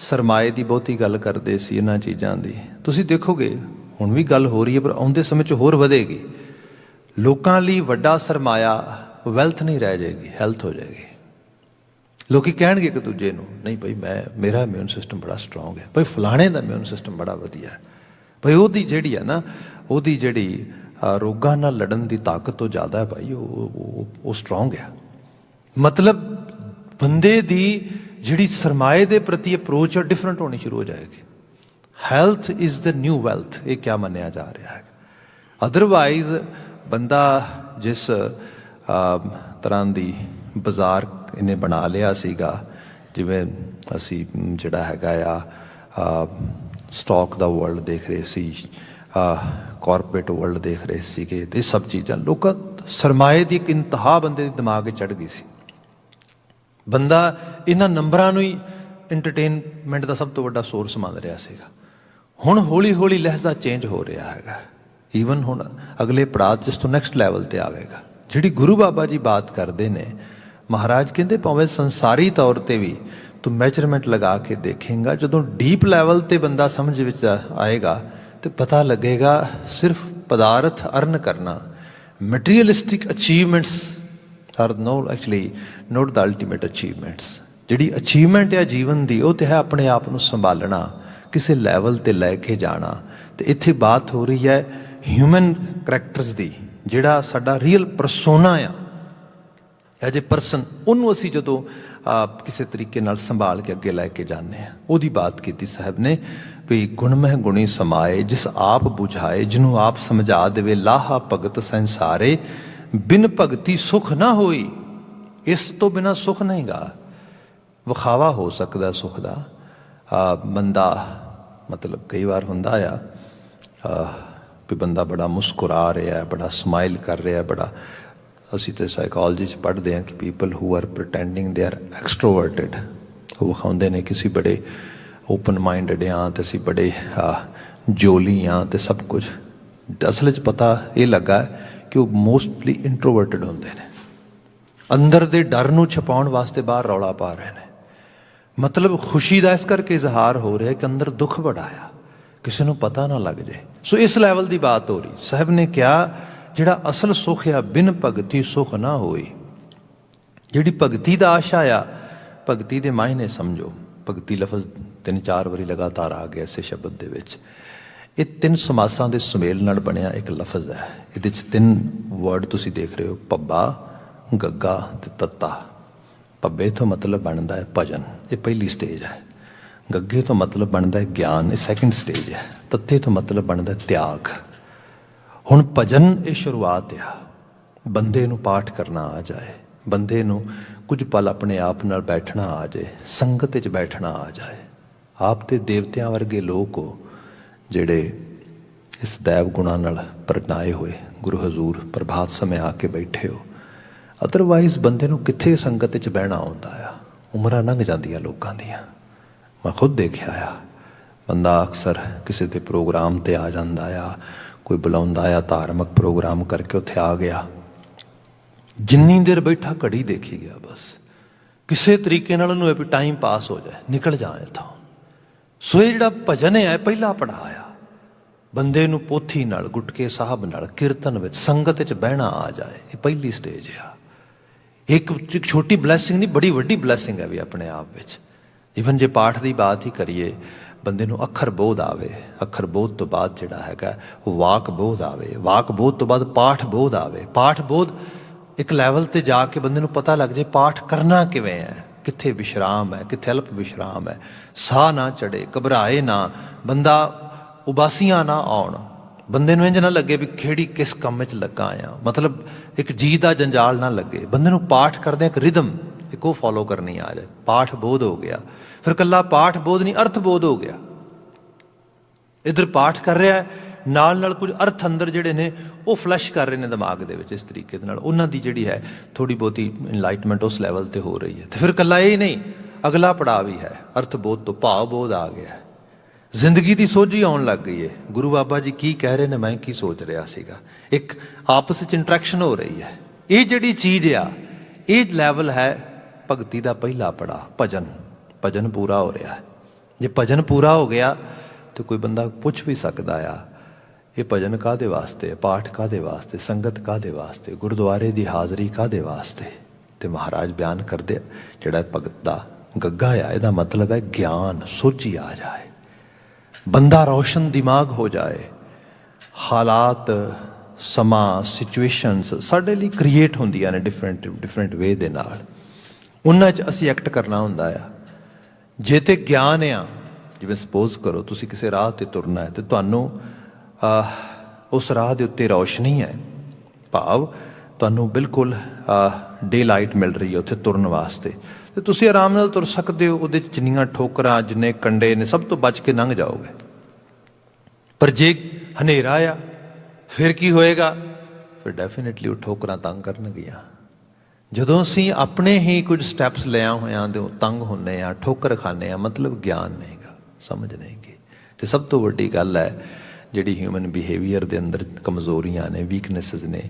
S1: ਸਰਮਾਏ ਦੀ ਬਹੁਤੀ ਗੱਲ ਕਰਦੇ ਸੀ, ਇਹਨਾਂ ਚੀਜ਼ਾਂ ਦੀ। ਤੁਸੀਂ ਦੇਖੋਗੇ ਹੁਣ ਵੀ ਗੱਲ ਹੋ ਰਹੀ ਹੈ, ਪਰ ਆਉਂਦੇ ਸਮੇਂ 'ਚ ਹੋਰ ਵਧੇਗੀ। ਲੋਕਾਂ ਲਈ ਵੱਡਾ ਸਰਮਾਇਆ ਵੈਲਥ ਨਹੀਂ ਰਹਿ ਜਾਏਗੀ, ਹੈਲਥ ਹੋ ਜਾਏਗੀ। ਲੋਕੀ ਕਹਿਣਗੇ ਇੱਕ ਦੂਜੇ ਨੂੰ, ਨਹੀਂ ਭਾਈ ਮੇਰਾ ਇਮਿਊਨ ਸਿਸਟਮ ਬੜਾ ਸਟਰੋਂਗ ਹੈ, ਭਾਈ ਫਲਾਣੇ ਦਾ ਇਮਿਊਨ ਸਿਸਟਮ ਬੜਾ ਵਧੀਆ ਹੈ, ਭਾਈ ਉਹਦੀ ਜਿਹੜੀ ਹੈ ਨਾ, ਉਹਦੀ ਜਿਹੜੀ ਰੋਗਾਂ ਨਾਲ ਲੜਨ ਦੀ ਤਾਕਤ ਤੋਂ ਜ਼ਿਆਦਾ ਹੈ ਭਾਈ, ਉਹ ਸਟਰੋਂਗ ਹੈ। ਮਤਲਬ ਬੰਦੇ ਦੀ ਜਿਹੜੀ ਸਰਮਾਏ ਦੇ ਪ੍ਰਤੀ ਅਪਰੋਚ ਹੈ ਡਿਫਰੈਂਟ ਹੋਣੀ ਸ਼ੁਰੂ ਹੋ ਜਾਏਗੀ। Health is the new wealth, ਇਹ ਕਿਆ ਮੰਨਿਆ ਜਾ ਰਿਹਾ ਹੈ। ਅਦਰਵਾਈਜ਼ ਬੰਦਾ ਜਿਸ ਤਰ੍ਹਾਂ ਦੀ ਬਾਜ਼ਾਰ ਇਹਨੇ ਬਣਾ ਲਿਆ ਸੀਗਾ, ਜਿਵੇਂ ਅਸੀਂ ਜਿਹੜਾ ਹੈਗਾ ਆ ਸਟਾਕ ਦਾ ਵਰਲਡ ਦੇਖ ਰਹੇ ਸੀ, ਕਾਰਪੋਰੇਟ ਵਰਲਡ ਦੇਖ ਰਹੇ ਸੀਗੇ, ਤੇ ਸਭ ਚੀਜ਼ਾਂ ਲੋਕਾਂ ਸਰਮਾਏ ਦੀ ਇੱਕ ਇੰਤਹਾ ਬੰਦੇ ਦੇ ਦਿਮਾਗ 'ਚ ਚੜ੍ਹ ਗਈ ਸੀ। ਬੰਦਾ ਇਹਨਾਂ ਨੰਬਰਾਂ ਨੂੰ ਹੀ ਐਂਟਰਟੇਨਮੈਂਟ ਦਾ ਸਭ ਤੋਂ ਵੱਡਾ ਸੋਰਸ ਮੰਨ ਰਿਹਾ ਸੀਗਾ। ਹੁਣ ਹੌਲੀ ਹੌਲੀ ਲਹਿਜ਼ਾ ਚੇਂਜ ਹੋ ਰਿਹਾ ਹੈਗਾ। ਈਵਨ ਹੁਣ ਅਗਲੇ ਪੜਾਅ ਜਿਸ ਤੋਂ ਨੈਕਸਟ ਲੈਵਲ 'ਤੇ ਆਵੇਗਾ, ਜਿਹੜੀ ਗੁਰੂ ਬਾਬਾ ਜੀ ਬਾਤ ਕਰਦੇ ਨੇ, ਮਹਾਰਾਜ ਕਹਿੰਦੇ ਭਾਵੇਂ ਸੰਸਾਰੀ ਤੌਰ 'ਤੇ ਵੀ ਤੂੰ ਮੈਜਰਮੈਂਟ ਲਗਾ ਕੇ ਦੇਖੇਂਗਾ, ਜਦੋਂ ਡੀਪ ਲੈਵਲ 'ਤੇ ਬੰਦਾ ਸਮਝ ਵਿੱਚ ਆਏਗਾ ਤੇ ਪਤਾ ਲੱਗੇਗਾ ਸਿਰਫ ਪਦਾਰਥ ਅਰਨ ਕਰਨਾ, materialistic achievements R actually note ਦ ਅਲਟੀਮੇਟ ਅਚੀਵਮੈਂਟਸ। ਜਿਹੜੀ ਅਚੀਵਮੈਂਟ ਹੈ ਜੀਵਨ ਦੀ, ਉਹ ਤਾਂ ਹੈ ਆਪਣੇ ਆਪ ਨੂੰ ਸੰਭਾਲਣਾ, ਕਿਸੇ ਲੈਵਲ 'ਤੇ ਲੈ ਕੇ ਜਾਣਾ। ਤੇ ਇੱਥੇ ਬਾਤ ਹੋ ਰਹੀ ਹੈ ਹਿਊਮਨ ਕਰੈਕਟਰਸ ਦੀ, ਜਿਹੜਾ ਸਾਡਾ ਰੀਅਲ ਪਰਸੋਨਾ ਆ ਐਜ ਏ ਪਰਸਨ, ਉਹਨੂੰ ਅਸੀਂ ਜਦੋਂ ਕਿਸੇ ਤਰੀਕੇ ਨਾਲ ਸੰਭਾਲ ਕੇ ਅੱਗੇ ਲੈ ਕੇ ਜਾਂਦੇ ਹਾਂ, ਉਹਦੀ ਬਾਤ ਕੀਤੀ ਸਾਹਿਬ ਨੇ ਵੀ ਗੁਣਮਹਿ ਗੁਣੀ ਸਮਾਏ, ਜਿਸ ਆਪ ਬੁਝਾਏ, ਜਿਹਨੂੰ ਆਪ ਸਮਝਾ ਦੇਵੇ, ਲਾਹਾ ਭਗਤ ਸੰਸਾਰੇ, ਬਿਨ ਭਗਤੀ ਸੁਖ ਨਾ ਹੋਈ। ਇਸ ਤੋਂ ਬਿਨਾਂ ਸੁਖ ਨਹੀਂ ਗਾ। ਵਿਖਾਵਾ ਹੋ ਸਕਦਾ ਸੁਖ ਦਾ, ਬੰਦਾ ਮਤਲਬ ਕਈ ਵਾਰ ਹੁੰਦਾ ਆ ਵੀ ਬੰਦਾ ਬੜਾ ਮੁਸਕਰਾ ਰਿਹਾ, ਬੜਾ ਸਮਾਈਲ ਕਰ ਰਿਹਾ, ਬੜਾ, ਅਸੀਂ ਤਾਂ ਸਾਈਕੋਲੋਜੀ 'ਚ ਪੜ੍ਹਦੇ ਹਾਂ ਕਿ people who are ਪ੍ਰਟੈਂਡਿੰਗ they are ਐਕਸਟਰੋਵਰਟਿਡ, ਉਹ ਵਿਖਾਉਂਦੇ ਨੇ ਕਿ ਅਸੀਂ ਬੜੇ ਓਪਨ ਮਾਈਂਡਡ ਹਾਂ ਤੇ ਅਸੀਂ ਬੜੇ ਜੋਲੀ ਹਾਂ ਤੇ ਸਭ ਕੁਝ। ਅਸਲ 'ਚ ਪਤਾ ਇਹ ਲੱਗਾ ਕਿ ਉਹ ਮੋਸਟਲੀ ਇੰਟਰੋਵਰਟਿਡ ਹੁੰਦੇ ਨੇ, ਅੰਦਰ ਦੇ ਡਰ ਨੂੰ ਛਪਾਉਣ ਵਾਸਤੇ ਬਾਹਰ ਰੌਲਾ ਪਾ ਰਹੇ ਨੇ। ਮਤਲਬ ਖੁਸ਼ੀ ਦਾ ਇਸ ਕਰਕੇ ਇਜ਼ਹਾਰ ਹੋ ਰਿਹਾ ਕਿ ਅੰਦਰ ਦੁੱਖ ਬੜਾ ਆ, ਕਿਸੇ ਨੂੰ ਪਤਾ ਨਾ ਲੱਗ ਜਾਏ। ਸੋ ਇਸ ਲੈਵਲ ਦੀ ਬਾਤ ਹੋ ਰਹੀ। ਸਾਹਿਬ ਨੇ ਕਿਹਾ ਜਿਹੜਾ ਅਸਲ ਸੁੱਖ ਆ, ਬਿਨ ਭਗਤੀ ਸੁੱਖ ਨਾ ਹੋਈ। ਜਿਹੜੀ ਭਗਤੀ ਦਾ ਆਸ਼ਾ ਆ, ਭਗਤੀ ਦੇ ਮਾਇਨੇ ਸਮਝੋ। ਭਗਤੀ ਲਫ਼ਜ਼ 3-4 ਵਾਰੀ ਲਗਾਤਾਰ ਆ ਗਿਆ ਇਸੇ ਸ਼ਬਦ ਦੇ ਵਿੱਚ। ਇਹ 3 ਸਮਾਸਾਂ ਦੇ ਸੁਮੇਲ ਨਾਲ ਬਣਿਆ ਇੱਕ ਲਫ਼ਜ਼ ਹੈ। ਇਹਦੇ 'ਚ 3 ਵਰਡ ਤੁਸੀਂ ਦੇਖ ਰਹੇ ਹੋ, ਭੱਬਾ, ਗੱਗਾ ਤੇ ਤੱਤਾ। ਭੱਬੇ ਤੋਂ ਮਤਲਬ ਬਣਦਾ ਹੈ ਭਜਨ, ਇਹ ਪਹਿਲੀ ਸਟੇਜ ਹੈ। ਗੱਗੇ ਤੋਂ ਮਤਲਬ ਬਣਦਾ ਹੈ ਗਿਆਨ, ਇਹ ਸੈਕਿੰਡ ਸਟੇਜ ਹੈ। ਤੱਤੇ ਤੋਂ ਮਤਲਬ ਬਣਦਾ ਤਿਆਗ। ਹੁਣ ਭਜਨ ਇਹ ਸ਼ੁਰੂਆਤ ਆ। ਬੰਦੇ ਨੂੰ ਪਾਠ ਕਰਨਾ ਆ ਜਾਏ, ਬੰਦੇ ਨੂੰ ਕੁਝ ਪਲ ਆਪਣੇ ਆਪ ਨਾਲ ਬੈਠਣਾ ਆ ਜਾਏ, ਸੰਗਤ ਵਿੱਚ ਬੈਠਣਾ ਆ ਜਾਏ। ਆਪ ਤੇ ਦੇਵਤਿਆਂ ਵਰਗੇ ਲੋਕ ਹੋ ਜਿਹੜੇ ਇਸ ਦੈਵ ਗੁਣਾਂ ਨਾਲ ਪ੍ਰਗਟਾਏ ਹੋਏ ਗੁਰੂ ਹਜ਼ੂਰ ਪ੍ਰਭਾਤ ਸਮੇਂ ਆ ਕੇ ਬੈਠੇ ਹੋ। ਅਦਰਵਾਈਜ਼ ਬੰਦੇ ਨੂੰ ਕਿੱਥੇ ਸੰਗਤ ਵਿੱਚ ਬਹਿਣਾ ਆਉਂਦਾ ਆ। ਉਮਰਾਂ ਲੰਘ ਜਾਂਦੀਆਂ ਲੋਕਾਂ ਦੀਆਂ। ਮੈਂ ਖੁਦ ਦੇਖਿਆ ਆ, ਬੰਦਾ ਅਕਸਰ ਕਿਸੇ ਦੇ ਪ੍ਰੋਗਰਾਮ 'ਤੇ ਆ ਜਾਂਦਾ ਆ, ਕੋਈ ਬੁਲਾਉਂਦਾ ਆ ਧਾਰਮਿਕ ਪ੍ਰੋਗਰਾਮ ਕਰਕੇ ਉੱਥੇ ਆ ਗਿਆ, ਜਿੰਨੀ ਦੇਰ ਬੈਠਾ ਘੜੀ ਦੇਖੀ ਗਿਆ, ਬਸ ਕਿਸੇ ਤਰੀਕੇ ਨਾਲ ਉਹਨੂੰ ਇਹ ਵੀ ਟਾਈਮ ਪਾਸ ਹੋ ਜਾਏ, ਨਿਕਲ ਜਾ ਇੱਥੋਂ। ਸੋ ਇਹ ਜਿਹੜਾ ਭਜਨ ਹੈ ਪਹਿਲਾ ਪੜਾਅ ਆ। ਬੰਦੇ ਨੂੰ ਪੋਥੀ ਨਾਲ, ਗੁਟਕੇ ਸਾਹਿਬ ਨਾਲ, ਕੀਰਤਨ ਵਿੱਚ, ਸੰਗਤ ਵਿੱਚ ਬਹਿਣਾ ਆ ਜਾਏ, ਇਹ ਪਹਿਲੀ ਸਟੇਜ ਆ। ਇੱਕ ਛੋਟੀ ਬਲੈਸਿੰਗ ਨਹੀਂ, ਬੜੀ ਵੱਡੀ ਬਲੈਸਿੰਗ ਹੈ ਵੀ ਆਪਣੇ ਆਪ ਵਿੱਚ। ਈਵਨ ਜੇ ਪਾਠ ਦੀ ਬਾਤ ਹੀ ਕਰੀਏ, ਬੰਦੇ ਨੂੰ ਅੱਖਰ ਬੋਧ ਆਵੇ, ਅੱਖਰ ਬੋਧ ਤੋਂ ਬਾਅਦ ਜਿਹੜਾ ਹੈਗਾ ਉਹ ਵਾਕ ਬੋਧ ਆਵੇ, ਵਾਕ ਬੋਧ ਤੋਂ ਬਾਅਦ ਪਾਠ ਬੋਧ ਆਵੇ, ਪਾਠ ਬੋਧ ਇੱਕ ਲੈਵਲ 'ਤੇ ਜਾ ਕੇ ਬੰਦੇ ਨੂੰ ਪਤਾ ਲੱਗ ਜਾਏ ਪਾਠ ਕਰਨਾ ਕਿਵੇਂ ਹੈ, ਕਿੱਥੇ ਵਿਸ਼ਰਾਮ ਹੈ, ਕਿੱਥੇ ਅਲਪ ਵਿਸ਼ਰਾਮ ਹੈ। ਸਾਹ ਨਾ ਚੜੇ, ਘਬਰਾਏ ਨਾ, ਬੰਦਾ ਉਬਾਸੀਆਂ ਨਾ ਆਉਣ, ਬੰਦੇ ਨੂੰ ਇੰਝ ਨਾ ਲੱਗੇ ਵੀ ਕਿਹੜੀ ਕਿਸ ਕੰਮ 'ਚ ਲੱਗਾ ਆ, ਮਤਲਬ ਇੱਕ ਜੀਅ ਦਾ ਜੰਜਾਲ ਨਾ ਲੱਗੇ। ਬੰਦੇ ਨੂੰ ਪਾਠ ਕਰਦੇ ਇੱਕ ਰਿਦਮ, ਇੱਕ ਉਹ ਫੋਲੋ ਕਰਨੀ ਆ ਜਾਏ। ਪਾਠ ਬੋਧ ਹੋ ਗਿਆ, ਫਿਰ ਇਕੱਲਾ ਪਾਠ ਬੋਧ ਨਹੀਂ, ਅਰਥ ਬੋਧ ਹੋ ਗਿਆ। ਇੱਧਰ ਪਾਠ ਕਰ ਰਿਹਾ, ਨਾਲ ਨਾਲ ਕੁਝ ਅਰਥ ਅੰਦਰ ਜਿਹੜੇ ਨੇ ਉਹ ਫਲੈਸ਼ ਕਰ ਰਹੇ ਨੇ ਦਿਮਾਗ ਦੇ ਵਿੱਚ। ਇਸ ਤਰੀਕੇ ਦੇ ਨਾਲ ਉਹਨਾਂ ਦੀ ਜਿਹੜੀ ਹੈ ਥੋੜ੍ਹੀ ਬਹੁਤੀ ਇਨਲਾਈਟਮੈਂਟ ਉਸ ਲੈਵਲ 'ਤੇ ਹੋ ਰਹੀ ਹੈ। ਤੇ ਫਿਰ ਇਕੱਲਾ ਇਹ ਨਹੀਂ, ਅਗਲਾ ਪੜਾਅ ਵੀ ਹੈ। ਅਰਥ ਬੋਧ ਤੋਂ ਭਾਵ ਬੋਧ ਆ ਗਿਆ, ਜ਼ਿੰਦਗੀ ਦੀ ਸੋਝੀ ਆਉਣ ਲੱਗ ਗਈ ਹੈ। ਗੁਰੂ ਬਾਬਾ ਜੀ ਕੀ ਕਹਿ ਰਹੇ ਨੇ, ਮੈਂ ਕੀ ਸੋਚ ਰਿਹਾ ਸੀਗਾ, ਇੱਕ ਆਪਸ ਵਿੱਚ ਇੰਟਰੈਕਸ਼ਨ ਹੋ ਰਹੀ ਹੈ। ਇਹ ਜਿਹੜੀ ਚੀਜ਼ ਆ, ਇਹ ਲੈਵਲ ਹੈ ਭਗਤੀ ਦਾ ਪਹਿਲਾ ਪੜਾਅ, ਭਜਨ। ਭਜਨ ਪੂਰਾ ਹੋ ਰਿਹਾ। ਜੇ ਭਜਨ ਪੂਰਾ ਹੋ ਗਿਆ ਤਾਂ ਕੋਈ ਬੰਦਾ ਪੁੱਛ ਵੀ ਸਕਦਾ ਆ, ਇਹ ਭਜਨ ਕਾਹਦੇ ਵਾਸਤੇ, ਪਾਠ ਕਾਹਦੇ ਵਾਸਤੇ, ਸੰਗਤ ਕਾਹਦੇ ਵਾਸਤੇ, ਗੁਰਦੁਆਰੇ ਦੀ ਹਾਜ਼ਰੀ ਕਾਹਦੇ ਵਾਸਤੇ। ਤੇ ਮਹਾਰਾਜ ਬਿਆਨ ਕਰਦੇ ਜਿਹੜਾ ਭਗਤ ਦਾ ਗੱਗਾ ਆ, ਇਹਦਾ ਮਤਲਬ ਹੈ ਗਿਆਨ, ਸੋਝੀ ਆ ਜਾਏ, ਬੰਦਾ ਰੌਸ਼ਨ ਦਿਮਾਗ ਹੋ ਜਾਏ, ਹਾਲਾਤ, ਸਮਾਂ, ਸਿਚੁਏਸ਼ਨਸ ਸਾਡੇ ਲਈ ਕ੍ਰੀਏਟ ਹੁੰਦੀਆਂ ਨੇ ਡਿਫਰੈਂਟ ਵੇ ਦੇ ਨਾਲ, ਉਹਨਾਂ 'ਚ ਅਸੀਂ ਐਕਟ ਕਰਨਾ ਹੁੰਦਾ ਆ। ਜੇ ਤੇ ਗਿਆਨ ਆ, ਜਿਵੇਂ ਸਪੋਜ਼ ਕਰੋ ਤੁਸੀਂ ਕਿਸੇ ਰਾਹ 'ਤੇ ਤੁਰਨਾ ਹੈ ਤੇ ਤੁਹਾਨੂੰ ਉਸ ਰਾਹ ਦੇ ਉੱਤੇ ਰੌਸ਼ਨੀ ਹੈ, ਭਾਵ ਤੁਹਾਨੂੰ ਬਿਲਕੁਲ ਡੇ ਲਾਈਟ ਮਿਲ ਰਹੀ ਹੈ ਉੱਥੇ ਤੁਰਨ ਵਾਸਤੇ, ਤੇ ਤੁਸੀਂ ਆਰਾਮ ਨਾਲ ਤੁਰ ਸਕਦੇ ਹੋ। ਉਹਦੇ 'ਚ ਜਿੰਨੀਆਂ ਠੋਕਰਾਂ, ਜਿੰਨੇ ਕੰਡੇ ਨੇ, ਸਭ ਤੋਂ ਬਚ ਕੇ ਲੰਘ ਜਾਓਗੇ। ਪਰ ਜੇ ਹਨੇਰਾ ਆ ਫਿਰ ਕੀ ਹੋਏਗਾ? ਫਿਰ ਡੈਫੀਨੇਟਲੀ ਉਹ ਠੋਕਰਾਂ ਤੰਗ ਕਰਨਗੀਆਂ। ਜਦੋਂ ਅਸੀਂ ਆਪਣੇ ਹੀ ਕੁਝ ਸਟੈਪਸ ਲਿਆ ਹੋਇਆਂ ਦੇ ਤੰਗ ਹੁੰਦੇ ਆ, ਠੋਕਰ ਖਾਂਦੇ ਆ, ਮਤਲਬ ਗਿਆਨ ਨਹੀਂਗਾ, ਸਮਝ ਨਹੀਂਗੀ। ਤੇ ਸਭ ਤੋਂ ਵੱਡੀ ਗੱਲ ਹੈ ਜਿਹੜੀ ਹਿਊਮਨ ਬਿਹੇਵੀਅਰ ਦੇ ਅੰਦਰ ਕਮਜ਼ੋਰੀਆਂ ਨੇ, ਵੀਕਨੈਸਿਸ ਨੇ,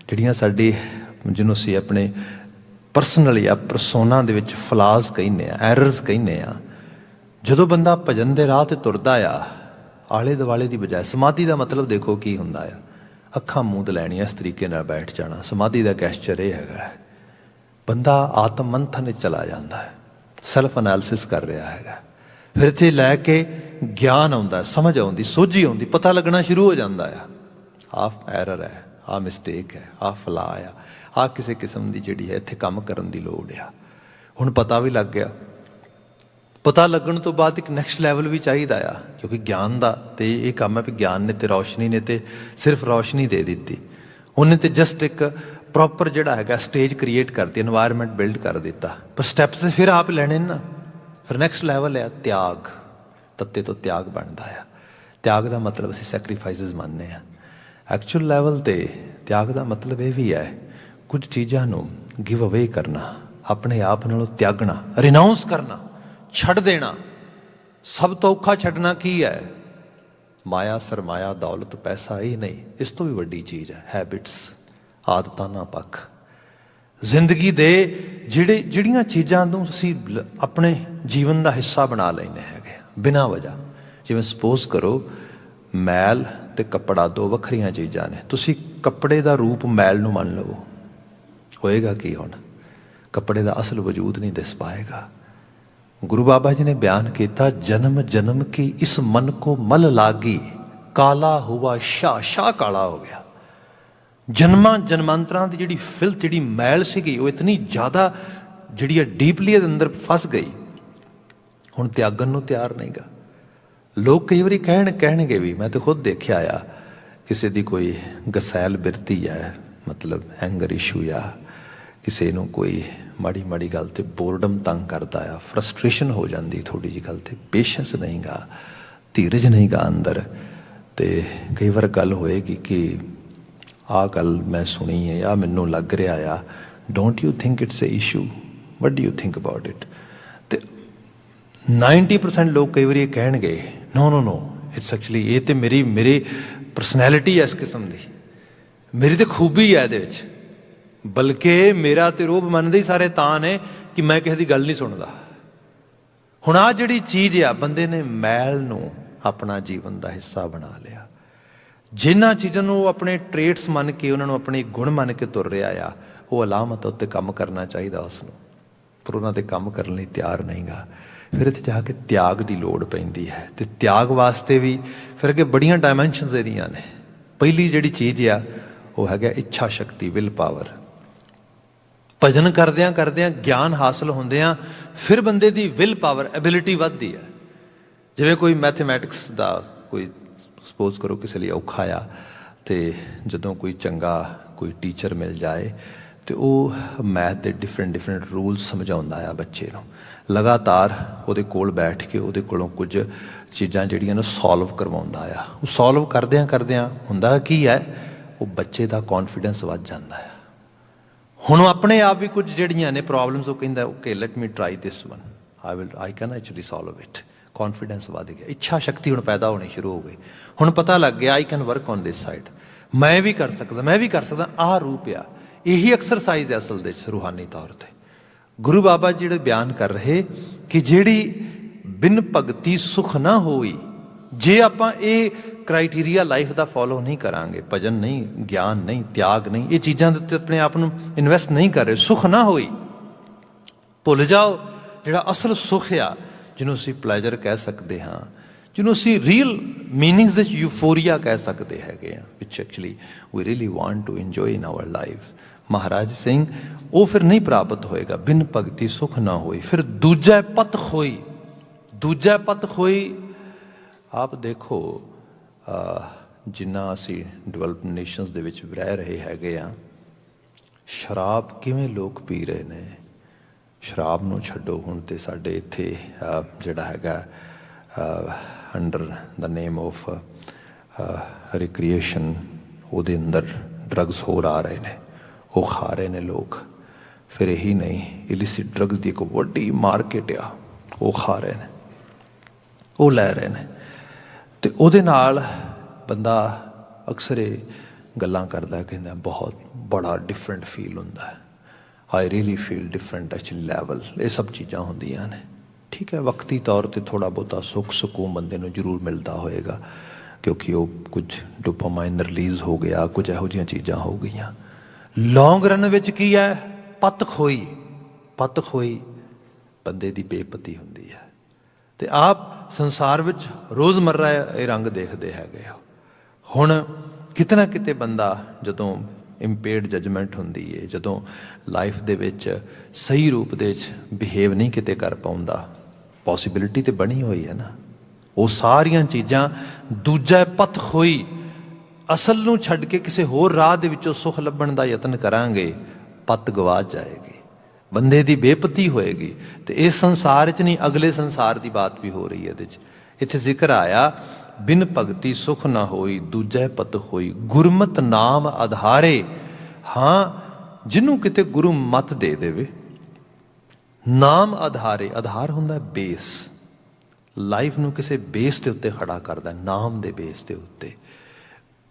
S1: ਜਿਹੜੀਆਂ ਸਾਡੀ, ਜਿਹਨੂੰ ਅਸੀਂ ਆਪਣੇ ਪਰਸਨਲ ਜਾਂ ਪਰਸੋਨਾ ਦੇ ਵਿੱਚ ਫਲਾਜ਼ ਕਹਿੰਦੇ ਆ, ਐਰਰਸ ਕਹਿੰਦੇ ਆ। ਜਦੋਂ ਬੰਦਾ ਭਜਨ ਦੇ ਰਾਹ 'ਤੇ ਤੁਰਦਾ ਆ, ਆਲੇ ਦੁਆਲੇ ਦੀ ਬਜਾਏ, ਸਮਾਧੀ ਦਾ ਮਤਲਬ ਦੇਖੋ ਕੀ ਹੁੰਦਾ ਆ, ਅੱਖਾਂ ਮੂੰਦ ਲੈਣੀਆਂ, ਇਸ ਤਰੀਕੇ ਨਾਲ ਬੈਠ ਜਾਣਾ। ਸਮਾਧੀ ਦਾ ਗੈਸਚਰ ਇਹ ਹੈਗਾ, ਬੰਦਾ ਆਤਮ ਮੰਥਨ ਵਿੱਚ ਚਲਾ ਜਾਂਦਾ ਹੈ, ਸੈਲਫ ਐਨਾਲਿਸਿਸ ਕਰ ਰਿਹਾ ਹੈਗਾ। ਫਿਰ ਇੱਥੇ ਲੈ ਕੇ ਗਿਆਨ ਆਉਂਦਾ, ਸਮਝ ਆਉਂਦੀ, ਸੋਝੀ ਆਉਂਦੀ, ਪਤਾ ਲੱਗਣਾ ਸ਼ੁਰੂ ਹੋ ਜਾਂਦਾ ਆ, ਆਹ ਐਰਰ ਹੈ, ਆਹ ਮਿਸਟੇਕ ਹੈ, ਆਹ ਫਲਾ ਆ, ਆਹ ਕਿਸੇ ਕਿਸਮ ਦੀ ਜਿਹੜੀ ਹੈ ਇੱਥੇ ਕੰਮ ਕਰਨ ਦੀ ਲੋੜ ਆ। ਹੁਣ ਪਤਾ ਵੀ ਲੱਗ ਗਿਆ। ਪਤਾ ਲੱਗਣ ਤੋਂ ਬਾਅਦ ਇੱਕ ਨੈਕਸਟ ਲੈਵਲ ਵੀ ਚਾਹੀਦਾ ਆ, ਕਿਉਂਕਿ ਗਿਆਨ ਦਾ ਤੇ ਇਹ ਕੰਮ ਹੈ ਵੀ ਗਿਆਨ ਨੇ ਤੇ ਰੌਸ਼ਨੀ ਨੇ ਤੇ ਸਿਰਫ ਰੌਸ਼ਨੀ ਦੇ ਦਿੱਤੀ, ਉਹਨੇ ਤੇ ਜਸਟ ਇੱਕ ਪ੍ਰੋਪਰ ਜਿਹੜਾ ਹੈਗਾ ਸਟੇਜ ਕ੍ਰੀਏਟ ਕਰਤੀ, ਇਨਵਾਇਰਮੈਂਟ ਬਿਲਡ ਕਰ ਦਿੱਤਾ। ਪਰ ਸਟੈਪਸ ਫਿਰ ਆਪ ਲੈਣੇ ਨਾ। ਫਿਰ ਨੈਕਸਟ ਲੈਵਲ ਹੈ ਤਿਆਗ। ਤੱਤੇ ਤੋਂ ਤਿਆਗ ਬਣਦਾ ਆ। ਤਿਆਗ ਦਾ ਮਤਲਬ ਅਸੀਂ ਸੈਕਰੀਫਾਈਸਿਸ ਮੰਨਦੇ ਹਾਂ। ਐਕਚੁਅਲ ਲੈਵਲ 'ਤੇ ਤਿਆਗ ਦਾ ਮਤਲਬ ਇਹ ਵੀ ਹੈ ਕੁਝ ਚੀਜ਼ਾਂ ਨੂੰ ਗਿਵ ਅਵੇ ਕਰਨਾ, ਆਪਣੇ ਆਪ ਨਾਲੋਂ ਤਿਆਗਣਾ, ਰਿਨਾਊਂਸ ਕਰਨਾ, ਛੱਡ ਦੇਣਾ। ਸਭ ਤੋਂ ਔਖਾ ਛੱਡਣਾ ਕੀ ਹੈ? ਮਾਇਆ, ਸਰਮਾਇਆ, ਦੌਲਤ, ਪੈਸਾ ਇਹ ਨਹੀਂ, ਇਸ ਤੋਂ ਵੀ ਵੱਡੀ ਚੀਜ਼ ਹੈ ਹੈਬਿਟਸ, ਆਦਤਾਂ ਨਾ ਪੱਖ। ਜ਼ਿੰਦਗੀ ਦੇ ਜਿਹੜੀਆਂ ਚੀਜ਼ਾਂ ਨੂੰ ਅਸੀਂ ਆਪਣੇ ਜੀਵਨ ਦਾ ਹਿੱਸਾ ਬਣਾ ਲੈਂਦੇ ਹੈਗੇ ਬਿਨਾਂ ਵਜ੍ਹਾ। ਜਿਵੇਂ ਸਪੋਜ਼ ਕਰੋ ਮੈਲ ਤੇ ਕੱਪੜਾ ਦੋ ਵੱਖਰੀਆਂ ਚੀਜ਼ਾਂ ਨੇ। ਤੁਸੀਂ ਕੱਪੜੇ ਦਾ ਰੂਪ ਮੈਲ ਨੂੰ ਮੰਨ ਲਵੋ, ਹੋਏਗਾ ਕੀ? ਹੁਣ ਕੱਪੜੇ ਦਾ ਅਸਲ ਵਜੂਦ ਨਹੀਂ ਦਿਸ ਪਾਏਗਾ। ਗੁਰੂ ਬਾਬਾ ਜੀ ਨੇ ਬਿਆਨ ਕੀਤਾ, ਜਨਮ ਜਨਮ ਕੀ ਇਸ ਮਨ ਕੋ ਮਲ ਲਾਗੀ, ਕਾਲਾ ਹੁਆ ਸ਼ਾਹ ਕਾਲਾ ਹੋ ਗਿਆ। ਜਨਮਾਂ ਜਨਮਾਂਤਰਾਂ ਦੀ ਜਿਹੜੀ ਫਿਲਥ, ਜਿਹੜੀ ਮੈਲ ਸੀਗੀ, ਉਹ ਇਤਨੀ ਜ਼ਿਆਦਾ ਜਿਹੜੀ ਹੈ ਡੀਪਲੀ ਇਹਦੇ ਅੰਦਰ ਫਸ ਗਈ, ਹੁਣ ਤਿਆਗਣ ਨੂੰ ਤਿਆਰ ਨਹੀਂਗਾ। ਲੋਕ ਕਈ ਵਾਰੀ ਕਹਿਣਗੇ ਵੀ, ਮੈਂ ਤਾਂ ਖੁਦ ਦੇਖਿਆ ਆ, ਕਿਸੇ ਦੀ ਕੋਈ ਗਸੈਲ ਬਿਰਤੀ ਹੈ, ਮਤਲਬ ਐਂਗਰ ਇਸ਼ੂ ਆ, ਕਿਸੇ ਨੂੰ ਕੋਈ ਮਾੜੀ ਮਾੜੀ ਗੱਲ ਤੇ ਬੋਰਡਮ ਤੰਗ ਕਰਦਾ ਆ, ਫਰਸਟ੍ਰੇਸ਼ਨ ਹੋ ਜਾਂਦੀ ਥੋੜ੍ਹੀ ਜਿਹੀ ਗੱਲ ਤੇ, ਪੇਸ਼ੈਂਸ ਨਹੀਂਗਾ, ਧੀਰਜ ਨਹੀਂਗਾ ਅੰਦਰ। ਤੇ ਕਈ ਵਾਰ ਗੱਲ ਹੋਏਗੀ ਕਿ ਆਹ ਗੱਲ ਮੈਂ ਸੁਣੀ ਹੈ, ਆਹ ਮੈਨੂੰ ਲੱਗ ਰਿਹਾ ਆ, don't you think it's A issue, what do you think about it? ਤੇ 90% ਲੋਕ ਕਈ ਵਾਰੀ ਇਹ ਕਹਿਣਗੇ, ਨੋ ਇਟਸ ਐਕਚੁਅਲੀ, ਇਹ ਤੇ ਮੇਰੀ ਪਰਸਨੈਲਿਟੀ ਹੈ ਇਸ ਕਿਸਮ ਦੀ, ਮੇਰੀ ਤੇ ਖੂਬੀ ਹੈ ਇਹਦੇ ਵਿੱਚ, ਬਲਕਿ ਮੇਰਾ ਤੇ ਰੋਬ ਮੰਨਦੇ ਹੀ ਸਾਰੇ ਤਾਂ ਨੇ ਕਿ ਮੈਂ ਕਿਸੇ ਦੀ ਗੱਲ ਨਹੀਂ ਸੁਣਦਾ। ਹੁਣ ਆਹ ਜਿਹੜੀ ਚੀਜ਼ ਆ, ਬੰਦੇ ਨੇ ਮੈਲ ਨੂੰ ਆਪਣਾ ਜੀਵਨ ਦਾ ਹਿੱਸਾ ਬਣਾ ਲਿਆ। ਜਿਨ੍ਹਾਂ ਚੀਜ਼ਾਂ ਨੂੰ ਉਹ ਆਪਣੇ ਟ੍ਰੇਟਸ ਮੰਨ ਕੇ, ਉਹਨਾਂ ਨੂੰ ਆਪਣੇ ਗੁਣ ਮੰਨ ਕੇ ਤੁਰ ਰਿਹਾ ਆ, ਉਹ ਅਲਾਮਤ ਉੱਤੇ ਕੰਮ ਕਰਨਾ ਚਾਹੀਦਾ ਉਸ ਨੂੰ, ਪਰ ਉਹਨਾਂ 'ਤੇ ਕੰਮ ਕਰਨ ਲਈ ਤਿਆਰ ਨਹੀਂਗਾ। ਫਿਰ ਇੱਥੇ ਜਾ ਕੇ ਤਿਆਗ ਦੀ ਲੋੜ ਪੈਂਦੀ ਹੈ। ਅਤੇ ਤਿਆਗ ਵਾਸਤੇ ਵੀ ਫਿਰ ਅੱਗੇ ਬੜੀਆਂ ਡਾਇਮੈਂਸ਼ਨਸ ਇਹਦੀਆਂ ਨੇ। ਪਹਿਲੀ ਜਿਹੜੀ ਚੀਜ਼ ਆ ਉਹ ਹੈਗਾ ਇੱਛਾ ਸ਼ਕਤੀ, ਵਿਲ ਪਾਵਰ। ਭਜਨ ਕਰਦਿਆਂ ਕਰਦਿਆਂ, ਗਿਆਨ ਹਾਸਲ ਹੁੰਦਿਆਂ ਫਿਰ ਬੰਦੇ ਦੀ ਵਿਲ ਪਾਵਰ, ਐਬਿਲਿਟੀ ਵੱਧਦੀ ਹੈ। ਜਿਵੇਂ ਕੋਈ ਮੈਥਮੈਟਿਕਸ ਦਾ ਕੋਈ ਸਪੋਜ਼ ਕਰੋ ਕਿਸੇ ਲਈ ਔਖਾ ਆ, ਅਤੇ ਜਦੋਂ ਕੋਈ ਚੰਗਾ ਕੋਈ ਟੀਚਰ ਮਿਲ ਜਾਏ ਅਤੇ ਉਹ ਮੈਥ ਦੇ ਡਿਫਰੈਂਟ ਰੂਲਸ ਸਮਝਾਉਂਦਾ ਆ ਬੱਚੇ ਨੂੰ, ਲਗਾਤਾਰ ਉਹਦੇ ਕੋਲ ਬੈਠ ਕੇ ਉਹਦੇ ਕੋਲੋਂ ਕੁਝ ਚੀਜ਼ਾਂ ਜਿਹੜੀਆਂ ਨੂੰ ਸੋਲਵ ਕਰਵਾਉਂਦਾ ਆ। ਉਹ ਸੋਲਵ ਕਰਦਿਆਂ ਕਰਦਿਆਂ ਹੁੰਦਾ ਕੀ ਹੈ, ਉਹ ਬੱਚੇ ਦਾ ਕੌਨਫੀਡੈਂਸ ਵੱਧ ਜਾਂਦਾ ਆ। ਹੁਣ ਆਪਣੇ ਆਪ ਵੀ ਕੁਝ ਜਿਹੜੀਆਂ ਨੇ ਪ੍ਰੋਬਲਮਸ, ਉਹ ਕਹਿੰਦਾ okay let me try this one, I can actually solve it. Confidence ਵੱਧ ਗਿਆ, ਇੱਛਾ ਸ਼ਕਤੀ ਹੁਣ ਪੈਦਾ ਹੋਣੀ ਸ਼ੁਰੂ ਹੋ ਗਈ। ਹੁਣ ਪਤਾ ਲੱਗ ਗਿਆ I can work on this side, ਮੈਂ ਵੀ ਕਰ ਸਕਦਾ, ਆਹ ਰੂਪ ਆ। ਇਹੀ ਐਕਸਰਸਾਈਜ਼ ਹੈ ਅਸਲ ਦੇ ਵਿੱਚ ਰੂਹਾਨੀ ਤੌਰ 'ਤੇ। ਗੁਰੂ ਬਾਬਾ ਜੀ ਜਿਹੜੇ ਬਿਆਨ ਕਰ ਰਹੇ ਕਿ ਜਿਹੜੀ ਬਿਨ ਭਗਤੀ ਸੁਖ ਨਾ ਹੋਈ, ਜੇ ਆਪਾਂ ਇਹ क्राइटेरिया लाइफ का फॉलो नहीं करांगे, भजन नहीं, ज्ञान नहीं, त्याग नहीं, ये चीज़ों के उत्ते अपने आप को इन्वैसट नहीं कर रहे, सुख ना होई, भुल जाओ जिहड़ा असल सुख आ, जिन्हों असीं प्लैजर कह सकते हाँ, जिन्हों असीं रीयल मीनिंग्स दे यूफोरिया कह सकते हैगे आ, which actually we really want to enjoy in our life. Maharaj Singh वो फिर नहीं प्राप्त होएगा, बिन भगती सुख ना होई। फिर दूजा पत खोई, दूजा पत खोई। आप देखो जिन्ना असी डिवैलप्ड नेशनस दे विच रह रहे हैगे आ, शराब किवें लोग पी रहे ने। शराब नूं छड्डो, हुण ते साडे इत्थे जिहड़ा हैगा under the name of recreation ਉਹਦੇ अंदर ड्रग्स होर आ रहे ने, वो खा रहे ने लोग। फिर यही नहीं, इलिसिट ड्रग्स की एक वड्डी मार्केट आ, वो खा रहे ने, वो लै रहे ने। तो ਉਹਦੇ ਨਾਲ ਬੰਦਾ अक्सर ਗੱਲਾਂ ਕਰਦਾ, ਕਹਿੰਦਾ बहुत बड़ा डिफरेंट फील ਹੁੰਦਾ है, I really feel different actually level. ये सब चीज़ां ਹੁੰਦੀਆਂ ने, ठीक है। वक्ती तौर पर थोड़ा बहुता सुख सकून बंदे नूं जरूर मिलता होएगा, क्योंकि वो कुछ डोपामाइन रिलीज़ हो गया, कुछ ਇਹੋ ਜਿਹੀਆਂ चीज़ां हो गई। लॉन्ग रन विच की है, पत खोई, पत खोई बंदे दी बेपती हुंदी है। ते आप संसार विच रोज़मर्रा ये रंग देखते हैगे। हुण किते ना किते बंदा जदों इंपेयर्ड जजमेंट हुंदी है, जदों लाइफ दे विच सही रूप दे बिहेव नहीं किते कर पाउंदा, पॉसिबिलिटी तो बनी हुई है ना। वो सारियां चीज़ां दूजा पत खोई, असल नूं छड्ड के किसी होर राह दे विचों सुख लभण दा यतन करांगे, पत गवा जाएगी, बंदे दी बेपती होएगी। तो इस संसार च नहीं, अगले संसार की बात भी हो रही है। इत्थे जिक्र आया, बिन भगती सुख ना होई, दूजा पत होई, गुरमत नाम आधारे। हाँ, जिन्हों किते गुरु मत दे देवे, नाम आधारे। आधार हुंदा बेस, लाइफ नूं किसी बेस के उत्ते खड़ा करदा, नाम दे बेस के उत्ते।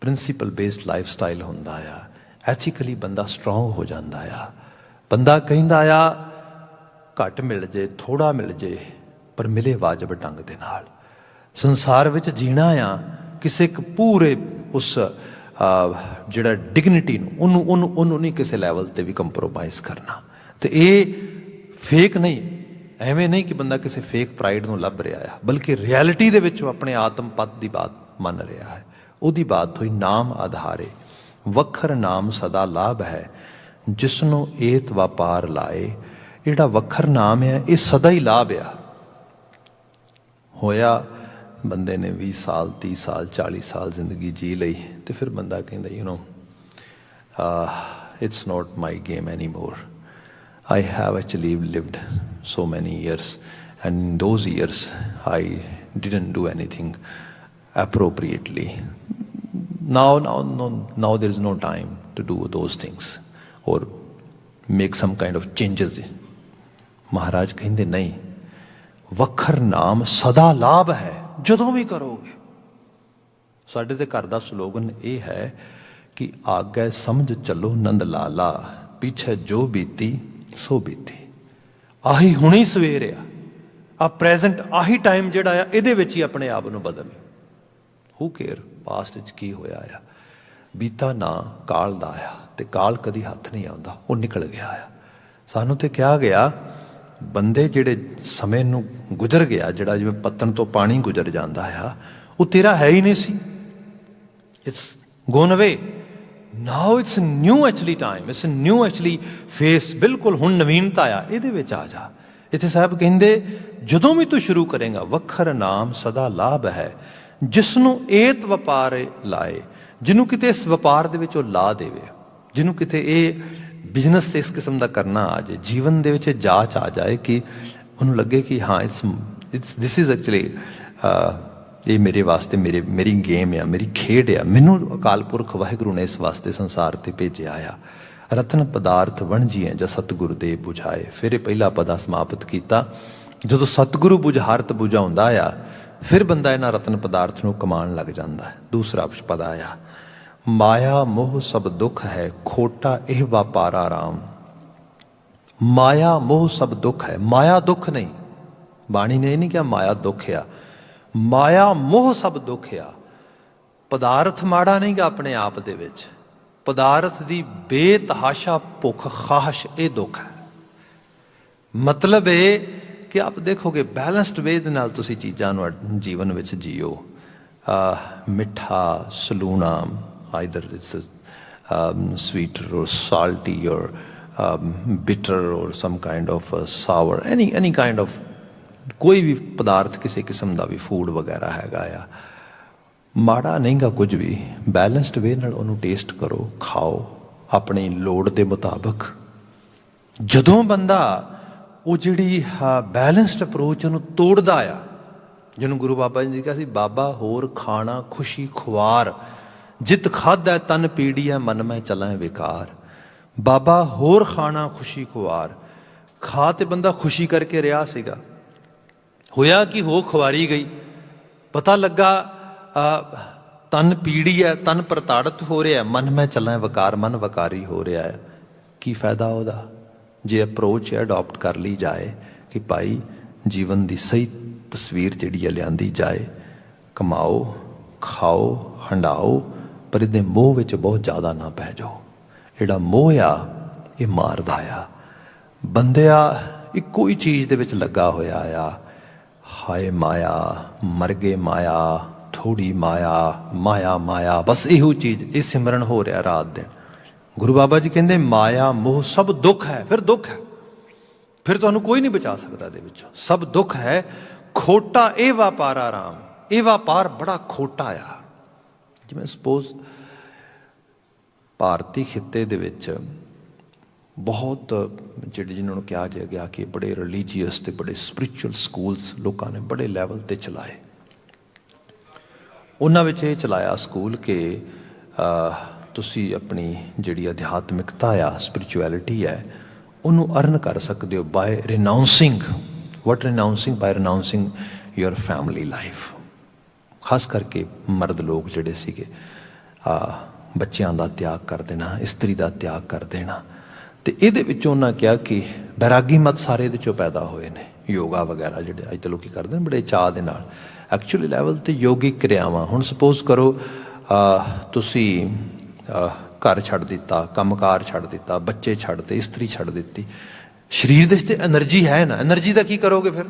S1: प्रिंसीपल बेस्ड लाइफ स्टाइल होंदा आ, एथिकली बंदा स्ट्रोंग हो जाता आ। बंदा कहंदा आ घट मिल जे, थोड़ा मिल जे, पर मिले वाजब ढंग दे नाल। संसार विच जीना आ किसी एक पूरे उस जिहड़ा डिगनिटी नूं उन्होंने नहीं किसी लैवल ते भी कंप्रोमाइज़ करना। तो ये फेक नहीं, एवें नहीं कि बंदा किसी फेक प्राइड नूं लभ रहा है, बल्कि रियलिटी दे विच अपने आत्म पद की बात मन रहा है। ਉਹਦੀ बात हुई नाम आधारे, वखर नाम सदा लाभ है, जिसनों एत व्यापार लाए। ਜਿਹੜਾ वखर नाम है ये सदा ही लाभ आ। होया बंदे ने 20 साल 30 साल 40 साल जिंदगी जी लई, तो फिर बंदा कहता you know it's not my game any more, I have actually lived so many years and in those years I didn't do anything appropriately. Now there is no time to do those things or make some kind of changes. महाराज कहते नहीं, वखर नाम सदा लाभ है, जदों भी करोगे। साडे ते घर दा स्लोगन ये है कि आगे समझ चलो नंद लाला, पीछे जो बीती सो बीती। आही हुणी सवेर आ प्रेजेंट, आही टाइम जिहड़ा आ इहदे विच ही अपने आप नूं बदल। हू केयर पास्ट च की होया आ, बीता ना काल दा आया, ते काल कदी हथ नहीं आउंदा, वो निकल गया आ। सानू ते कहा गया बंदे जिहड़े समय नूं गुजर गया, जिहड़ा जिवें पत्तन तो पानी गुजर जांदा आ, वो तेरा है ही नहीं सी, it's gone away. Now it's new actually time, it's new actually face, बिल्कुल हुण नवीनता आ, इहदे विच आ जा। इत्थे साहब कहंदे जदों भी तू शुरू करेगा, वखर नाम सदा लाभ है, जिसनों एत व्यापार लाए। जिन्हों किते इस व्यापार दे विच ला देवे, जिन्हों किते ये बिजनेस इस किस्म का करना आ जाए, जीवन दे विच जाच आ जाए कि उन्होंने लगे कि हाँ इट्स दिस इज़ एक्चुअली ये मेरे वास्ते मेरी गेम आ, मेरी खेड आ, मैनू अकाल पुरख वाहिगुरू ने इस वास्ते संसार ते भेजिया आ। रतन पदार्थ वणजीए जा सतगुरु दे बुझाए। फिर पहला पदा समाप्त किया, जो सतगुरु बुझारत बुझाउंदा आ, फिर बंदा इन्हां रतन पदार्थ नूं कमाण लग जांदा है। दूसरा पद आया, माया मोह सब दुख है, खोटा यह व्यापारा राम। माया मोह सब दुख है, माया दुख नहीं, बाणी ने नहीं क्या माया दुख आ, माया मोह सब दुख आ। ਪਦਾਰਥ ਮਾੜਾ ਨਹੀਂ ਗਾ ਆਪਣੇ ਆਪ ਦੇ ਵਿੱਚ, ਪਦਾਰਥ ਦੀ ਬੇਤਹਾਸ਼ਾ ਭੁੱਖ ਖਾਹਸ਼ ਇਹ ਦੁੱਖ ਹੈ। ਮਤਲਬ ਇਹ ਕਿ ਆਪ ਦੇਖੋਗੇ ਬੈਲੈਂਸਡ ਵੇ ਦੇ ਨਾਲ ਤੁਸੀਂ ਚੀਜ਼ਾਂ ਨੂੰ ਜੀਵਨ ਵਿੱਚ ਜੀਓ। ਮਿੱਠਾ ਸਲੂਣਾ, either it's sweeter or salty or bitter or some kind of sour, any kind of ਕੋਈ ਵੀ ਪਦਾਰਥ ਕਿਸੇ ਕਿਸਮ ਦਾ ਵੀ ਫੂਡ ਵਗੈਰਾ ਹੈਗਾ ਆ, ਮਾੜਾ ਨਹੀਂਗਾ ਕੁਝ ਵੀ। ਬੈਲੈਂਸਡ ਵੇ ਨਾਲ ਉਹਨੂੰ ਟੇਸਟ ਕਰੋ, ਖਾਓ ਆਪਣੀ ਲੋੜ ਦੇ ਮੁਤਾਬਕ। ਜਦੋਂ ਬੰਦਾ ਉਹ ਜਿਹੜੀ ਬੈਲੈਂਸਡ ਅਪਰੋਚ ਉਹਨੂੰ ਤੋੜਦਾ ਆ, ਜਿਹਨੂੰ ਗੁਰੂ ਬਾਬਾ ਜੀ ਨੇ ਕਿਹਾ ਸੀ, ਬਾਬਾ ਹੋਰ ਖਾਣਾ ਖੁਸ਼ੀ ਖੁਆਰ, ਜਿਤ ਖਾਧਾ ਤਨ ਪੀੜੀਆ ਮਨ ਮੈਂ ਚਲਾਂ ਵਿਕਾਰ। ਬਾਬਾ ਹੋਰ ਖਾਣਾ ਖੁਸ਼ੀ ਖੁਆਰ, ਖਾ ਤੇ ਬੰਦਾ ਖੁਸ਼ੀ ਕਰਕੇ ਰਿਹਾ ਸੀਗਾ, ਹੋਇਆ ਕਿ ਹੋ ਖੁਆਰੀ ਗਈ, ਪਤਾ ਲੱਗਾ ਤਨ ਪੀੜੀ ਹੈ, ਤਨ ਪ੍ਰਤਾੜਿਤ ਹੋ ਰਿਹਾ, ਮਨ ਮੈਂ ਚੱਲਾਂ ਵਿਕਾਰ, ਮਨ ਵਿਕਾਰੀ ਹੋ ਰਿਹਾ ਹੈ। ਕੀ ਫਾਇਦਾ ਉਹਦਾ ਜੇ ਅਪਰੋਚ ਅਡਾਪਟ ਕਰ ਲਈ ਜਾਏ ਕਿ ਭਾਈ ਜੀਵਨ ਦੀ ਸਹੀ ਤਸਵੀਰ ਜਿਹੜੀ ਹੈ ਲਿਆਂਦੀ ਜਾਏ। ਕਮਾਓ, ਖਾਓ, ਹੰਡਾਓ, ਪਰ ਇਹਦੇ ਮੋਹ ਵਿੱਚ ਬਹੁਤ ਜ਼ਿਆਦਾ ਨਾ ਪੈ ਜਾਓ। ਜਿਹੜਾ ਮੋਹ ਆ ਇਹ ਮਾਰਦਾ ਆ। ਬੰਦਿਆ ਇੱਕੋ ਹੀ ਚੀਜ਼ ਦੇ ਵਿੱਚ ਲੱਗਾ ਹੋਇਆ ਆ, ਹਾਏ ਮਾਇਆ, ਮਰ ਗਏ ਮਾਇਆ, ਥੋੜੀ ਮਾਇਆ, ਮਾਇਆ ਮਾਇਆ, ਬਸ ਇਹੋ ਚੀਜ਼, ਇਹ ਸਿਮਰਨ ਹੋ ਰਿਹਾ ਰਾਤ ਦਿਨ। ਗੁਰੂ ਬਾਬਾ ਜੀ ਕਹਿੰਦੇ ਮਾਇਆ ਮੋਹ ਸਭ ਦੁੱਖ ਹੈ। ਫਿਰ ਦੁੱਖ ਹੈ, ਫਿਰ ਤੁਹਾਨੂੰ ਕੋਈ ਨਹੀਂ ਬਚਾ ਸਕਦਾ ਇਹਦੇ ਵਿੱਚੋਂ, ਸਭ ਦੁੱਖ ਹੈ। ਖੋਟਾ ਇਹ ਵਪਾਰਾ ਰਾਮ, ਇਹ ਵਪਾਰ ਬੜਾ ਖੋਟਾ ਆ। ਜਿਵੇਂ ਸਪੋਜ਼ ਭਾਰਤੀ ਖਿੱਤੇ ਦੇ ਵਿੱਚ ਬਹੁਤ ਜਿਹੜੇ ਜਿਹਨਾਂ ਨੂੰ ਕਿਹਾ ਜਾ ਗਿਆ ਕਿ ਬੜੇ ਰਿਲੀਜੀਅਸ ਤੇ ਬੜੇ ਸਪਿਰਿਚੁਅਲ ਸਕੂਲਸ ਲੋਕਾਂ ਨੇ ਬੜੇ ਲੈਵਲ ਤੇ ਚਲਾਏ। ਉਹਨਾਂ ਵਿੱਚ ਇਹ ਚਲਾਇਆ ਸਕੂਲ ਕਿ ਤੁਸੀਂ ਆਪਣੀ ਜਿਹੜੀ ਅਧਿਆਤਮਿਕਤਾ ਆ, ਸਪਿਰਿਚੁਅਲਿਟੀ ਹੈ, ਉਹਨੂੰ ਅਰਨ ਕਰ ਸਕਦੇ ਹੋ by renouncing. What renouncing? By renouncing your family life. ਖਾਸ ਕਰਕੇ ਮਰਦ ਲੋਕ ਜਿਹੜੇ ਸੀਗੇ, ਬੱਚਿਆਂ ਦਾ ਤਿਆਗ ਕਰ ਦੇਣਾ, ਇਸਤਰੀ ਦਾ ਤਿਆਗ ਕਰ ਦੇਣਾ। ਤੇ ਇਹਦੇ ਵਿੱਚੋਂ ਉਹਨਾਂ ਕਿਹਾ ਕਿ ਬੈਰਾਗੀ ਮਤ ਸਾਰੇ ਇਹਦੇ ਚੋਂ ਪੈਦਾ ਹੋਏ ਨੇ। ਯੋਗਾ ਵਗੈਰਾ ਜਿਹੜੇ ਅੱਜ ਲੋਕ ਕਰਦੇ ਨੇ ਬੜੇ ਚਾਅ ਦੇ ਨਾਲ, ਐਕਚੁਅਲੀ ਲੈਵਲ ਤੇ ਯੋਗਿਕ ਕਿਰਿਆਵਾਂ। ਹੁਣ ਸਪੋਜ਼ ਕਰੋ ਤੁਸੀਂ ਘਰ ਛੱਡ ਦਿੱਤਾ, ਕੰਮਕਾਰ ਛੱਡ ਦਿੱਤਾ, ਬੱਚੇ ਛੱਡਤੇ, ਇਸਤਰੀ ਛੱਡ ਦਿੱਤੀ, ਸਰੀਰ ਦੇ ਵਿੱਚ ਐਨਰਜੀ ਹੈ ਨਾ, ਐਨਰਜੀ ਦਾ ਕੀ ਕਰੋਗੇ ਫਿਰ?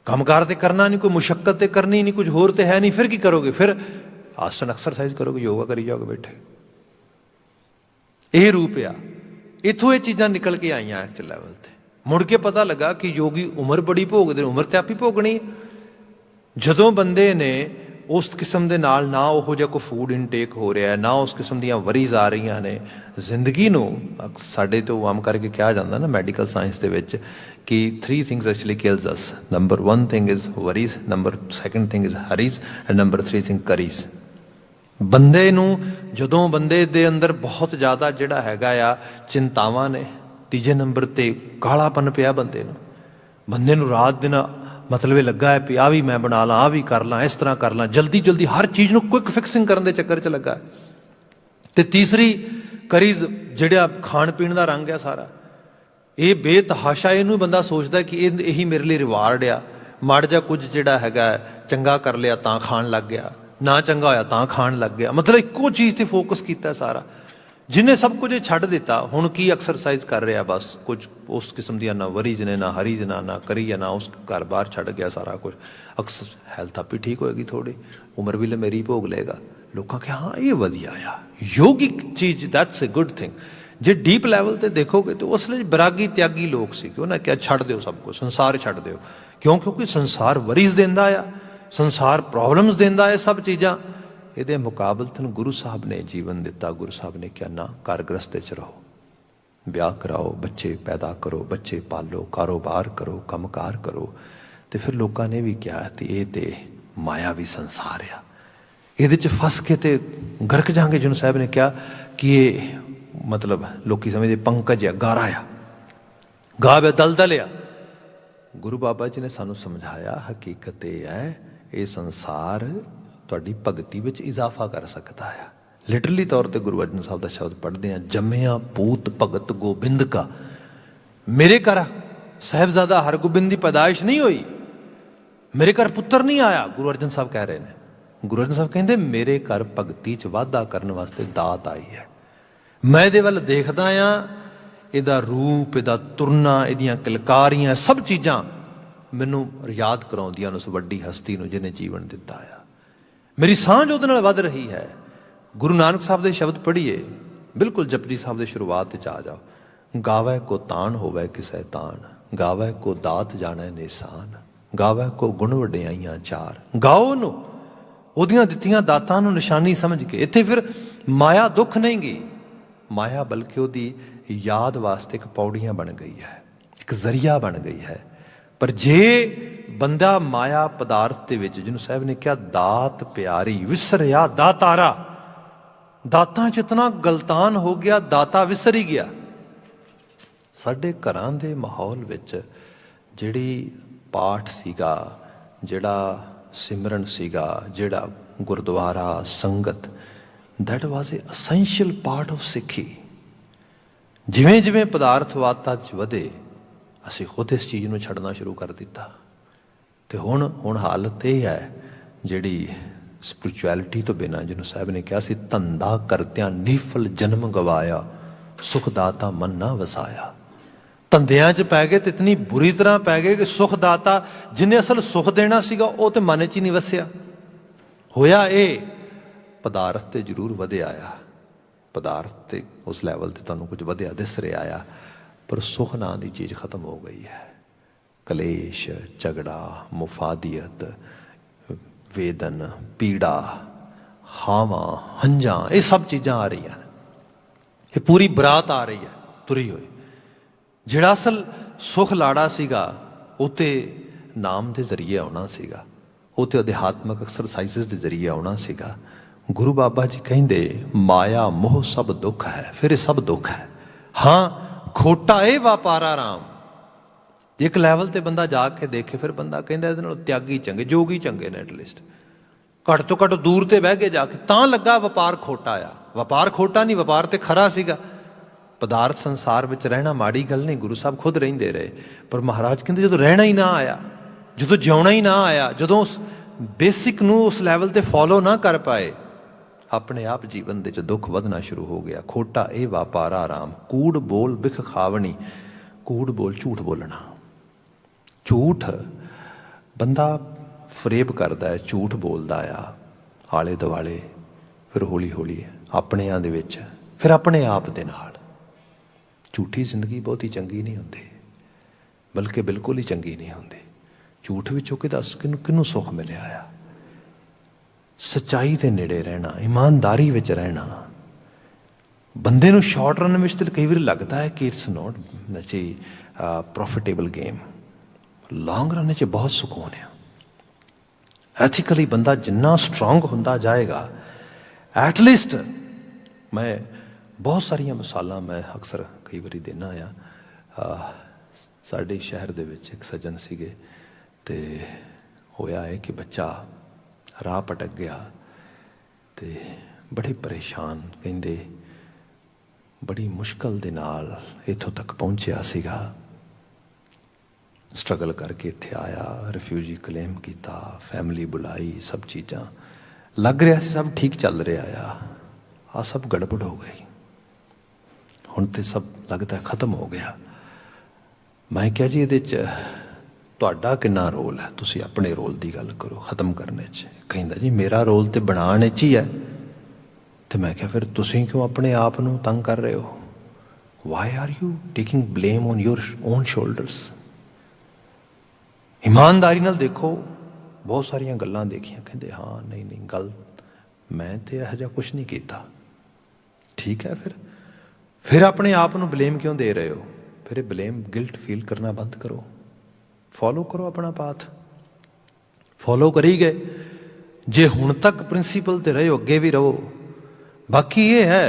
S1: ਕੰਮਕਾਰ ਤੇ ਕਰਨਾ ਨਹੀਂ, ਕੋਈ ਮੁਸ਼ੱਕਤ ਤੇ ਕਰਨੀ ਨਹੀਂ, ਕੁਝ ਹੋਰ ਤੇ ਹੈ ਨਹੀਂ, ਫਿਰ ਕੀ ਕਰੋਗੇ? ਫਿਰ ਆਸਨ ਐਕਸਰਸਾਈਜ਼ ਕਰੋਗੇ, ਯੋਗਾ ਕਰੀ ਜਾਓਗੇ ਬੈਠੇ। ਇਹ ਰੂਪ ਆ। ਇੱਥੋਂ ਇਹ ਚੀਜ਼ਾਂ ਨਿਕਲ ਕੇ ਆਈਆਂ ਐਕਚੁਅਲ ਲੈਵਲ ਤੇ। ਮੁੜ ਕੇ ਪਤਾ ਲੱਗਾ ਕਿ ਯੋਗੀ ਉਮਰ ਬੜੀ ਭੋਗਦੇ ਨੇ, ਉਮਰ ਤੇ ਆਪੀ ਭੋਗਣੀ। ਜਦੋਂ ਬੰਦੇ ਨੇ ਉਸ ਕਿਸਮ ਦੇ ਨਾਲ ਨਾ ਉਹੋ ਜਿਹਾ ਕੋਈ ਫੂਡ ਇਨਟੇਕ ਹੋ ਰਿਹਾ, ਨਾ ਉਸ ਕਿਸਮ ਦੀਆਂ ਵਰੀਜ਼ ਆ ਰਹੀਆਂ ਨੇ ਜ਼ਿੰਦਗੀ ਨੂੰ, ਸਾਡੇ ਤੋਂ ਆਮ ਕਰਕੇ ਕਿਹਾ ਜਾਂਦਾ ਨਾ ਮੈਡੀਕਲ ਸਾਇੰਸ ਦੇ ਵਿੱਚ ਕਿ 3 things actually kills us. Number 1 thing is worries, number 2 thing is hurries, and number 3 thing curries. ਬੰਦੇ ਨੂੰ ਜਦੋਂ ਬੰਦੇ ਦੇ ਅੰਦਰ ਬਹੁਤ ਜ਼ਿਆਦਾ ਜਿਹੜਾ ਹੈਗਾ ਆ ਚਿੰਤਾਵਾਂ ਨੇ, ਤੀਜੇ ਨੰਬਰ ਤੇ ਕਾਲਾਪਨ ਪਿਆ ਬੰਦੇ ਨੂੰ ਰਾਤ ਦਿਨ ਮਤਲਬ ਇਹ ਲੱਗਾ ਹੈ ਵੀ ਆਹ ਵੀ ਮੈਂ ਬਣਾ ਲਾਂ, ਆਹ ਵੀ ਕਰ ਲਾਂ, ਇਸ ਤਰ੍ਹਾਂ ਕਰ ਲਾਂ, ਜਲਦੀ ਜਲਦੀ ਹਰ ਚੀਜ਼ ਨੂੰ ਕੁਇਕ ਫਿਕਸਿੰਗ ਕਰਨ ਦੇ ਚੱਕਰ 'ਚ ਲੱਗਾ। ਤੇ ਤੀਸਰੀ ਕਰੀਜ਼ ਜਿਹੜਾ ਖਾਣ ਪੀਣ ਦਾ ਰੰਗ ਆ ਸਾਰਾ, ਇਹ ਬੇਤਹਾਸ਼ਾ, ਇਹਨੂੰ ਬੰਦਾ ਸੋਚਦਾ ਕਿ ਇਹੀ ਮੇਰੇ ਲਈ ਰਿਵਾਰਡ ਆ। ਮਾੜਾ ਜਿਹਾ ਕੁਝ ਜਿਹੜਾ ਹੈਗਾ ਚੰਗਾ ਕਰ ਲਿਆ ਤਾਂ ਖਾਣ ਲੱਗ ਗਿਆ, ਨਾ ਚੰਗਾ ਹੋਇਆ ਤਾਂ ਖਾਣ ਲੱਗ ਗਿਆ। ਮਤਲਬ ਇੱਕੋ ਚੀਜ਼ ਤੇ ਫੋਕਸ ਕੀਤਾ ਸਾਰਾ। ਜਿਹਨੇ ਸਭ ਕੁਝ ਛੱਡ ਦਿੱਤਾ, ਹੁਣ ਕੀ ਐਕਸਰਸਾਈਜ਼ ਕਰ ਰਿਹਾ, ਬਸ ਕੁਝ ਉਸ ਕਿਸਮ ਦੀਆਂ ਨਾ ਵਰੀਜ਼ ਨੇ, ਨਾ ਹਰੀਜ਼, ਨਾ ਕਰੀ, ਨਾ ਉਸ ਘਰ ਬਾਹਰ ਛੱਡ ਗਿਆ ਸਾਰਾ ਕੁਝ। ਅਕਸਰ ਹੈਲਥ ਆਪੀ ਠੀਕ ਹੋਏਗੀ, ਥੋੜੀ ਉਮਰ ਵੀ ਮੇਰੀ ਭੋਗ ਲਏਗਾ। ਲੋਕਾਂ ਕਿ ਹਾਂ ਇਹ ਵਧੀਆ ਆ ਯੋਗਿਕ ਚੀਜ਼, ਦੈਟਸ ਅ ਗੁੱਡ ਥਿੰਗ। ਜੇ ਡੀਪ ਲੈਵਲ ਤੇ ਦੇਖੋਗੇ ਤਾਂ ਉਸ ਲਈ ਬੈਰਾਗੀ ਤਿਆਗੀ ਲੋਕ ਸੀ ਕਿ ਉਹਨਾਂ ਕਿਹਾ ਛੱਡ ਦਿਓ ਸਭ ਕੁਝ, ਸੰਸਾਰ ਛੱਡ ਦਿਓ। ਕਿਉਂਕਿ ਸੰਸਾਰ ਵਰੀਜ਼ ਦਿੰਦਾ ਆ, ਸੰਸਾਰ ਪ੍ਰੋਬਲਮਸ ਦਿੰਦਾ ਹੈ, ਸਭ ਚੀਜ਼ਾਂ। ਇਹਦੇ ਮੁਕਾਬਲਤਨ ਗੁਰੂ ਸਾਹਿਬ ਨੇ ਜੀਵਨ ਦਿੱਤਾ। ਗੁਰੂ ਸਾਹਿਬ ਨੇ ਕਿਹਾ ਨਾ, ਘਰ ਗ੍ਰਸਤ 'ਚ ਰਹੋ, ਵਿਆਹ ਕਰਾਓ, ਬੱਚੇ ਪੈਦਾ ਕਰੋ, ਬੱਚੇ ਪਾਲੋ, ਕਾਰੋਬਾਰ ਕਰੋ, ਕੰਮਕਾਰ ਕਰੋ। ਤੇ ਫਿਰ ਲੋਕਾਂ ਨੇ ਵੀ ਕਿਹਾ ਤੇ ਇਹ ਤੇ ਮਾਇਆ ਵੀ ਸੰਸਾਰ ਆ, ਇਹਦੇ 'ਚ ਫਸ ਕੇ ਤੇ ਗਰਕ ਜਾਵਾਂਗੇ। ਜਿਹਨੂੰ ਸਾਹਿਬ ਨੇ ਕਿਹਾ ਕਿ ਇਹ ਮਤਲਬ ਲੋਕੀ ਸਮਝਦੇ ਪੰਕਜ ਆ, ਗਾਰਾ ਆ, ਗਾਹ ਦਲਦਲ ਆ। ਗੁਰੂ ਬਾਬਾ ਜੀ ਨੇ ਸਾਨੂੰ ਸਮਝਾਇਆ ਹਕੀਕਤ ਇਹ ਹੈ, ਇਹ ਸੰਸਾਰ ਤੁਹਾਡੀ ਭਗਤੀ ਵਿੱਚ ਇਜ਼ਾਫਾ ਕਰ ਸਕਦਾ ਆ। ਲਿਟਰਲੀ ਤੌਰ ਤੇ ਗੁਰੂ ਅਰਜਨ ਸਾਹਿਬ ਦਾ ਸ਼ਬਦ ਪੜ੍ਹਦੇ ਹਾਂ, ਜੰਮਿਆ ਪੂਤ ਭਗਤ ਗੋਬਿੰਦ ਕਾ। ਮੇਰੇ ਘਰ ਸਾਹਿਬਜ਼ਾਦਾ ਹਰਗੋਬਿੰਦ ਦੀ ਪੈਦਾਇਸ਼ ਨਹੀਂ ਹੋਈ, ਮੇਰੇ ਘਰ ਪੁੱਤਰ ਨਹੀਂ ਆਇਆ। ਗੁਰੂ ਅਰਜਨ ਸਾਹਿਬ ਕਹਿ ਰਹੇ ਨੇ ਗੁਰੂ ਅਰਜਨ ਸਾਹਿਬ ਕਹਿੰਦੇ ਮੇਰੇ ਘਰ ਭਗਤੀ 'ਚ ਵਾਧਾ ਕਰਨ ਵਾਸਤੇ ਦਾਤ ਆਈ ਹੈ। ਮੈਂ ਇਹਦੇ ਵੱਲ ਦੇਖਦਾ ਹਾਂ, ਇਹਦਾ ਰੂਪ, ਇਹਦਾ ਤੁਰਨਾ, ਇਹਦੀਆਂ ਕਿਲਕਾਰੀਆਂ, ਸਭ ਚੀਜ਼ਾਂ ਮੈਨੂੰ ਯਾਦ ਕਰਾਉਂਦੀਆਂ ਉਸ ਵੱਡੀ ਹਸਤੀ ਨੂੰ ਜਿਹਨੇ ਜੀਵਨ ਦਿੱਤਾ ਆ। ਮੇਰੀ ਸਾਂਝ ਉਹਦੇ ਨਾਲ ਵੱਧ ਰਹੀ ਹੈ। ਗੁਰੂ ਨਾਨਕ ਸਾਹਿਬ ਦੇ ਸ਼ਬਦ ਪੜ੍ਹੀਏ, ਬਿਲਕੁਲ ਜਪਜੀ ਸਾਹਿਬ ਦੇ ਸ਼ੁਰੂਆਤ 'ਚ ਆ ਜਾਓ। ਗਾਵੈ ਕੋ ਤਾਣ ਹੋਵੈ ਕਿਸੈ ਤਾਣ, ਗਾਵੈ ਕੋ ਦਾਤ ਜਾਣੈ ਨਿਸ਼ਾਨ, ਗਾਵੈ ਕੋ ਗੁਣ ਵਡਿਆਈਆਂ ਚਾਰ। ਗਾਓ ਉਹਨੂੰ, ਉਹਦੀਆਂ ਦਿੱਤੀਆਂ ਦਾਤਾਂ ਨੂੰ ਨਿਸ਼ਾਨੀ ਸਮਝ ਕੇ। ਇੱਥੇ ਫਿਰ ਮਾਇਆ ਦੁੱਖ ਨਹੀਂ ਗਈ, ਮਾਇਆ ਬਲਕਿ ਉਹਦੀ ਯਾਦ ਵਾਸਤੇ ਇੱਕ ਪੌੜੀਆਂ ਬਣ ਗਈ ਹੈ, ਇੱਕ ਜ਼ਰੀਆ ਬਣ ਗਈ ਹੈ। ਪਰ ਜੇ ਬੰਦਾ ਮਾਇਆ ਪਦਾਰਥ ਦੇ ਵਿੱਚ, ਜਿਹਨੂੰ ਸਾਹਿਬ ਨੇ ਕਿਹਾ ਦਾਤ ਪਿਆਰੀ, ਵਿਸਰਿਆ ਦਾਤਾਰਾ, ਦਾਤਾਂ 'ਚ ਇਤਨਾ ਗਲਤਾਨ ਹੋ ਗਿਆ, ਦਾਤਾ ਵਿਸਰ ਹੀ ਗਿਆ। ਸਾਡੇ ਘਰਾਂ ਦੇ ਮਾਹੌਲ ਵਿੱਚ ਜਿਹੜੀ ਪਾਠ ਸੀਗਾ, ਜਿਹੜਾ ਸਿਮਰਨ ਸੀਗਾ, ਜਿਹੜਾ ਗੁਰਦੁਆਰਾ ਸੰਗਤ, that was A essential part of ਸਿੱਖੀ। ਜਿਵੇਂ ਜਿਵੇਂ ਪਦਾਰਥਵਾਦਤਾ 'ਚ ਵਧੇ, ਅਸੀਂ ਖੁਦ ਇਸ ਚੀਜ਼ ਨੂੰ ਛੱਡਣਾ ਸ਼ੁਰੂ ਕਰ ਦਿੱਤਾ। ਤੇ ਹੁਣ ਹਾਲਤ ਇਹ ਹੈ ਜਿਹੜੀ ਸਪਿਰਚੁਅਲਿਟੀ ਤੋਂ ਬਿਨਾਂ, ਜਿਹਨੂੰ ਸਾਹਿਬ ਨੇ ਕਿਹਾ ਸੀ ਧੰਦਾ ਕਰਦਿਆਂ ਨਿਫਲ ਜਨਮ ਗਵਾਇਆ, ਸੁਖ ਦਾਤਾ ਮਨ ਨਾ ਵਸਾਇਆ। ਧੰਦਿਆਂ 'ਚ ਪੈ ਗਏ ਤੇ ਇਤਨੀ ਬੁਰੀ ਤਰ੍ਹਾਂ ਪੈ ਗਏ ਕਿ ਸੁਖ ਦਾਤਾ ਜਿਹਨੇ ਅਸਲ ਸੁਖ ਦੇਣਾ ਸੀਗਾ ਉਹ ਤੇ ਮਨ 'ਚ ਹੀ ਨਹੀਂ ਵਸਿਆ। ਹੋਇਆ ਇਹ, ਪਦਾਰਥ ਤੇ ਜ਼ਰੂਰ ਵਧਿਆ ਆ, ਪਦਾਰਥ ਤੇ ਉਸ ਲੈਵਲ ਤੇ ਤੁਹਾਨੂੰ ਕੁਝ ਵਧਿਆ ਦਿਸ ਰਿਹਾ ਆ, ਪਰ ਸੁਖ ਨਾਂ ਦੀ ਚੀਜ਼ ਖਤਮ ਹੋ ਗਈ ਹੈ। ਕਲੇਸ਼, ਝਗੜਾ, ਮੁਫਾਦੀਅਤ, ਵੇਦਨ, ਪੀੜਾ, ਹਾਵਾਂ, ਹੰਝਾਂ, ਇਹ ਸਭ ਚੀਜ਼ਾਂ ਆ ਰਹੀਆਂ। ਇਹ ਪੂਰੀ ਬਰਾਤ ਆ ਰਹੀ ਹੈ ਤੁਰੀ ਹੋਈ। ਜਿਹੜਾ ਅਸਲ ਸੁਖ ਲਾੜਾ ਸੀਗਾ ਉਹ ਤੇ ਨਾਮ ਦੇ ਜ਼ਰੀਏ ਆਉਣਾ ਸੀਗਾ, ਉਹ ਤੇ ਅਧਿਆਤਮਕ ਐਕਸਰਸਾਈਜ਼ਸ ਦੇ ਜ਼ਰੀਏ ਆਉਣਾ ਸੀਗਾ। ਗੁਰੂ ਬਾਬਾ ਜੀ ਕਹਿੰਦੇ ਮਾਇਆ ਮੋਹ ਸਭ ਦੁੱਖ ਹੈ। ਫਿਰ ਇਹ ਸਭ ਦੁੱਖ ਹੈ, ਹਾਂ ਖੋਟਾ ਇਹ ਵਪਾਰਾ ਰਾਮ। ਜੇ ਇੱਕ ਲੈਵਲ ਤੇ ਬੰਦਾ ਜਾ ਕੇ ਦੇਖੇ, ਫਿਰ ਬੰਦਾ ਕਹਿੰਦਾ ਇਹਦੇ ਨਾਲ ਤਿਆਗੀ ਚੰਗੇ, ਜੋਗੀ ਚੰਗੇ ਨੇ। ਐਟਲੀਸਟ ਘੱਟ ਤੋਂ ਘੱਟ ਦੂਰ ਤੇ ਬਹਿ ਕੇ ਜਾ ਕੇ ਤਾਂ ਲੱਗਾ ਵਪਾਰ ਖੋਟਾ ਆ। ਵਪਾਰ ਖੋਟਾ ਨਹੀਂ, ਵਪਾਰ ਤੇ ਖਰਾ ਸੀਗਾ। ਪਦਾਰਥ ਸੰਸਾਰ ਵਿੱਚ ਰਹਿਣਾ ਮਾੜੀ ਗੱਲ ਨਹੀਂ, ਗੁਰੂ ਸਾਹਿਬ ਖੁਦ ਰਹਿੰਦੇ ਰਹੇ। ਪਰ ਮਹਾਰਾਜ ਕਹਿੰਦੇ ਜਦੋਂ ਰਹਿਣਾ ਹੀ ਨਾ ਆਇਆ, ਜਦੋਂ ਜਿਉਣਾ ਹੀ ਨਾ ਆਇਆ, ਜਦੋਂ ਉਸ ਬੇਸਿਕ ਨੂੰ ਉਸ ਲੈਵਲ ਤੇ ਫੋਲੋ ਨਾ ਕਰ ਪਾਏ, ਆਪਣੇ ਆਪ ਜੀਵਨ ਦੇ ਵਿੱਚ ਦੁੱਖ ਵਧਣਾ ਸ਼ੁਰੂ ਹੋ ਗਿਆ। ਖੋਟਾ ਇਹ ਵਪਾਰਾ ਰਾਮ, ਕੂੜ ਬੋਲ ਬਿਖ ਖਾਵਣੀ। ਕੂੜ ਬੋਲ, ਝੂਠ ਬੋਲਣਾ। ਝੂਠ ਬੰਦਾ ਫਰੇਬ ਕਰਦਾ ਹੈ, ਝੂਠ ਬੋਲਦਾ ਆ ਆਲੇ ਦੁਆਲੇ, ਫਿਰ ਹੌਲੀ ਹੌਲੀ ਆਪਣਿਆਂ ਦੇ ਵਿੱਚ, ਫਿਰ ਆਪਣੇ ਆਪ ਦੇ ਨਾਲ। ਝੂਠੀ ਜ਼ਿੰਦਗੀ ਬਹੁਤੀ ਚੰਗੀ ਨਹੀਂ ਹੁੰਦੀ, ਬਲਕਿ ਬਿਲਕੁਲ ਹੀ ਚੰਗੀ ਨਹੀਂ ਹੁੰਦੀ। ਝੂਠ ਵਿੱਚੋਂ ਕਿਹਨੂੰ ਸੁੱਖ ਮਿਲਿਆ ਆ? ਸੱਚਾਈ ਦੇ ਨੇੜੇ ਰਹਿਣਾ, ਇਮਾਨਦਾਰੀ ਵਿੱਚ ਰਹਿਣਾ। ਬੰਦੇ ਨੂੰ ਸ਼ਾਰਟ ਰਨ ਵਿੱਚ ਤਾਂ ਕਈ ਵਾਰੀ ਲੱਗਦਾ ਹੈ ਕਿ ਇਟਸ ਨੋਟ ਨਚੀ ਪ੍ਰੋਫਿਟੇਬਲ ਗੇਮ। ਲੌਂਗ ਰਨ 'ਚ ਬਹੁਤ ਸਕੂਨ ਆ। ਐਥੀਕਲੀ ਬੰਦਾ ਜਿੰਨਾ ਸਟਰੋਂਗ ਹੁੰਦਾ ਜਾਏਗਾ, ਐਟਲੀਸਟ ਮੈਂ ਬਹੁਤ ਸਾਰੀਆਂ ਮਿਸਾਲਾਂ ਮੈਂ ਅਕਸਰ ਕਈ ਵਾਰੀ ਦੇਣਾ ਆ। ਸਾਡੇ ਸ਼ਹਿਰ ਦੇ ਵਿੱਚ ਇੱਕ ਸੱਜਣ ਸੀਗੇ, ਤੇ ਹੋਇਆ ਹੈ ਕਿ ਬੱਚਾ ਰਾਹ ਭਟਕ ਗਿਆ ਤੇ ਬੜੇ ਪਰੇਸ਼ਾਨ, ਕਹਿੰਦੇ ਬੜੀ ਮੁਸ਼ਕਲ ਦੇ ਨਾਲ ਇੱਥੋਂ ਤੱਕ ਪਹੁੰਚਿਆ ਸੀਗਾ। ਸਟਰਗਲ ਕਰਕੇ ਇੱਥੇ ਆਇਆ, ਰਿਫਿਊਜੀ ਕਲੇਮ ਕੀਤਾ, ਫੈਮਿਲੀ ਬੁਲਾਈ, ਸਭ ਚੀਜ਼ਾਂ ਲੱਗ ਰਿਹਾ ਸੀ ਸਭ ਠੀਕ ਚੱਲ ਰਿਹਾ ਆ ਸਭ ਗੜਬੜ ਹੋ ਗਈ। ਹੁਣ ਤੇ ਸਭ ਲੱਗਦਾ ਖਤਮ ਹੋ ਗਿਆ। ਮੈਂ ਕਿਹਾ ਜੀ ਇਹਦੇ 'ਚ ਤੁਹਾਡਾ ਕਿੰਨਾ ਰੋਲ ਹੈ? ਤੁਸੀਂ ਆਪਣੇ ਰੋਲ ਦੀ ਗੱਲ ਕਰੋ ਖਤਮ ਕਰਨੇ 'ਚ। ਕਹਿੰਦਾ ਜੀ ਮੇਰਾ ਰੋਲ ਤੇ ਬਣਾਉਣ 'ਚ ਹੀ ਹੈ। ਤੇ ਮੈਂ ਕਿਹਾ ਫਿਰ ਤੁਸੀਂ ਕਿਉਂ ਆਪਣੇ ਆਪ ਨੂੰ ਤੰਗ ਕਰ ਰਹੇ ਹੋ? Why are you taking blame on your own shoulders? ਇਮਾਨਦਾਰੀ ਨਾਲ ਦੇਖੋ, ਬਹੁਤ ਸਾਰੀਆਂ ਗੱਲਾਂ ਦੇਖੀਆਂ, ਕਹਿੰਦੇ ਹਾਂ ਨਹੀਂ ਗੱਲ ਮੈਂ ਤੇ ਇਹੋ ਜਿਹਾ ਕੁਛ ਨਹੀਂ ਕੀਤਾ। ਠੀਕ ਹੈ, ਫਿਰ ਆਪਣੇ ਆਪ ਨੂੰ ਬਲੇਮ ਕਿਉਂ ਦੇ ਰਹੇ ਹੋ? ਫਿਰ ਇਹ ਬਲੇਮ ਗਿਲਟ ਫੀਲ ਕਰਨਾ ਬੰਦ ਕਰੋ, ਫੋਲੋ ਕਰੋ ਆਪਣਾ ਪਾਥ। ਫੋਲੋ ਕਰੀ ਗਏ, ਜੇ ਹੁਣ ਤੱਕ ਪ੍ਰਿੰਸੀਪਲ ਤੇ ਰਹੇ ਹੋ ਅੱਗੇ ਵੀ ਰਹੋ। ਬਾਕੀ ਇਹ ਹੈ,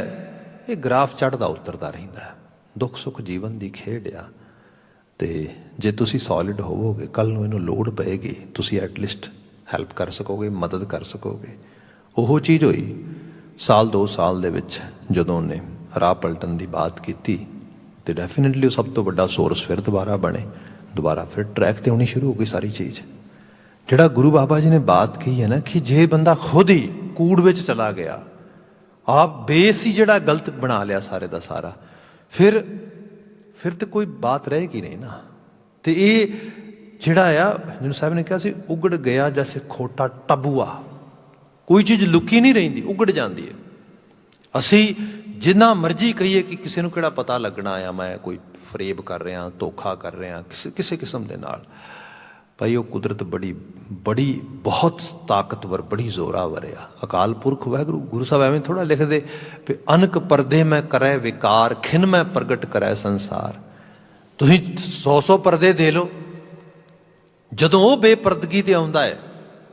S1: ਇਹ ਗ੍ਰਾਫ ਚੜ੍ਹਦਾ ਉਤਰਦਾ ਰਹਿੰਦਾ, ਦੁੱਖ ਸੁੱਖ ਜੀਵਨ ਦੀ ਖੇਡ ਆ। ਤੇ ਜੇ ਤੁਸੀਂ ਸੋਲਿਡ ਹੋਵੋਗੇ, ਕੱਲ੍ਹ ਨੂੰ ਇਹਨੂੰ ਲੋੜ ਪਏਗੀ, ਤੁਸੀਂ ਐਟਲੀਸਟ ਹੈਲਪ ਕਰ ਸਕੋਗੇ, ਮਦਦ ਕਰ ਸਕੋਗੇ। ਉਹ ਚੀਜ਼ ਹੋਈ ਸਾਲ 2 ਸਾਲ ਦੇ ਵਿੱਚ ਜਦੋਂ ਉਹਨੇ ਰਾਹ ਪਲਟਣ ਦੀ ਬਾਤ ਕੀਤੀ, ਤੇ ਡੈਫੀਨੇਟਲੀ ਉਹ ਸਭ ਤੋਂ ਵੱਡਾ ਸੋਰਸ ਫਿਰ ਦੁਬਾਰਾ ਬਣੇ, ਦੁਬਾਰਾ ਫਿਰ ਟਰੈਕ ਤੇ ਆਉਣੀ ਸ਼ੁਰੂ ਹੋ ਗਈ ਸਾਰੀ ਚੀਜ਼। ਜਿਹੜਾ ਗੁਰੂ ਬਾਬਾ ਜੀ ਨੇ ਬਾਤ ਕਹੀ ਹੈ ਨਾ ਕਿ ਜੇ ਬੰਦਾ ਖੁਦ ਹੀ ਕੂੜ ਵਿੱਚ ਚਲਾ ਗਿਆ, ਆਪ ਬੇਸ ਹੀ ਜਿਹੜਾ ਗਲਤ ਬਣਾ ਲਿਆ ਸਾਰੇ ਦਾ ਸਾਰਾ, ਫਿਰ ਤੇ ਕੋਈ ਬਾਤ ਰਹੇਗੀ ਨਹੀਂ ਨਾ। ਤੇ ਇਹ ਜਿਹੜਾ ਆ, ਜਿਹਨੂੰ ਸਾਹਿਬ ਨੇ ਕਿਹਾ ਸੀ, ਉਗੜ ਗਿਆ ਜੈਸੇ ਖੋਟਾ ਟਬੂਆ, ਕੋਈ ਚੀਜ਼ ਲੁਕੀ ਨਹੀਂ ਰਹਿੰਦੀ, ਉਗੜ ਜਾਂਦੀ ਹੈ। ਅਸੀਂ ਜਿੰਨਾ ਮਰਜ਼ੀ ਕਹੀਏ ਕਿ ਕਿਸੇ ਨੂੰ ਕਿਹੜਾ ਪਤਾ ਲੱਗਣਾ ਆ ਮੈਂ ਕੋਈ ਫਰੇਬ ਕਰ ਰਿਹਾ, ਧੋਖਾ ਕਰ ਰਿਹਾ ਕਿਸੇ ਕਿਸਮ ਦੇ ਨਾਲ, ਭਾਈ ਉਹ ਕੁਦਰਤ ਬੜੀ ਬਹੁਤ ਤਾਕਤਵਰ, ਬੜੀ ਜ਼ੋਰਾਵਰ ਆ। ਅਕਾਲ ਪੁਰਖ ਵਾਹਿਗੁਰੂ, ਗੁਰੂ ਸਾਹਿਬ ਐਵੇਂ ਥੋੜ੍ਹਾ ਲਿਖਦੇ ਵੀ ਅਨਕ ਪਰਦੇ ਮੈਂ ਕਰੈ ਵਿਕਾਰ, ਖਿਨ ਮੈਂ ਪ੍ਰਗਟ ਕਰੈ ਸੰਸਾਰ। ਤੁਸੀਂ 100 ਪਰਦੇ ਦੇ ਲਓ, ਜਦੋਂ ਉਹ ਬੇਪਰਦਗੀ ਤੇ ਆਉਂਦਾ ਹੈ,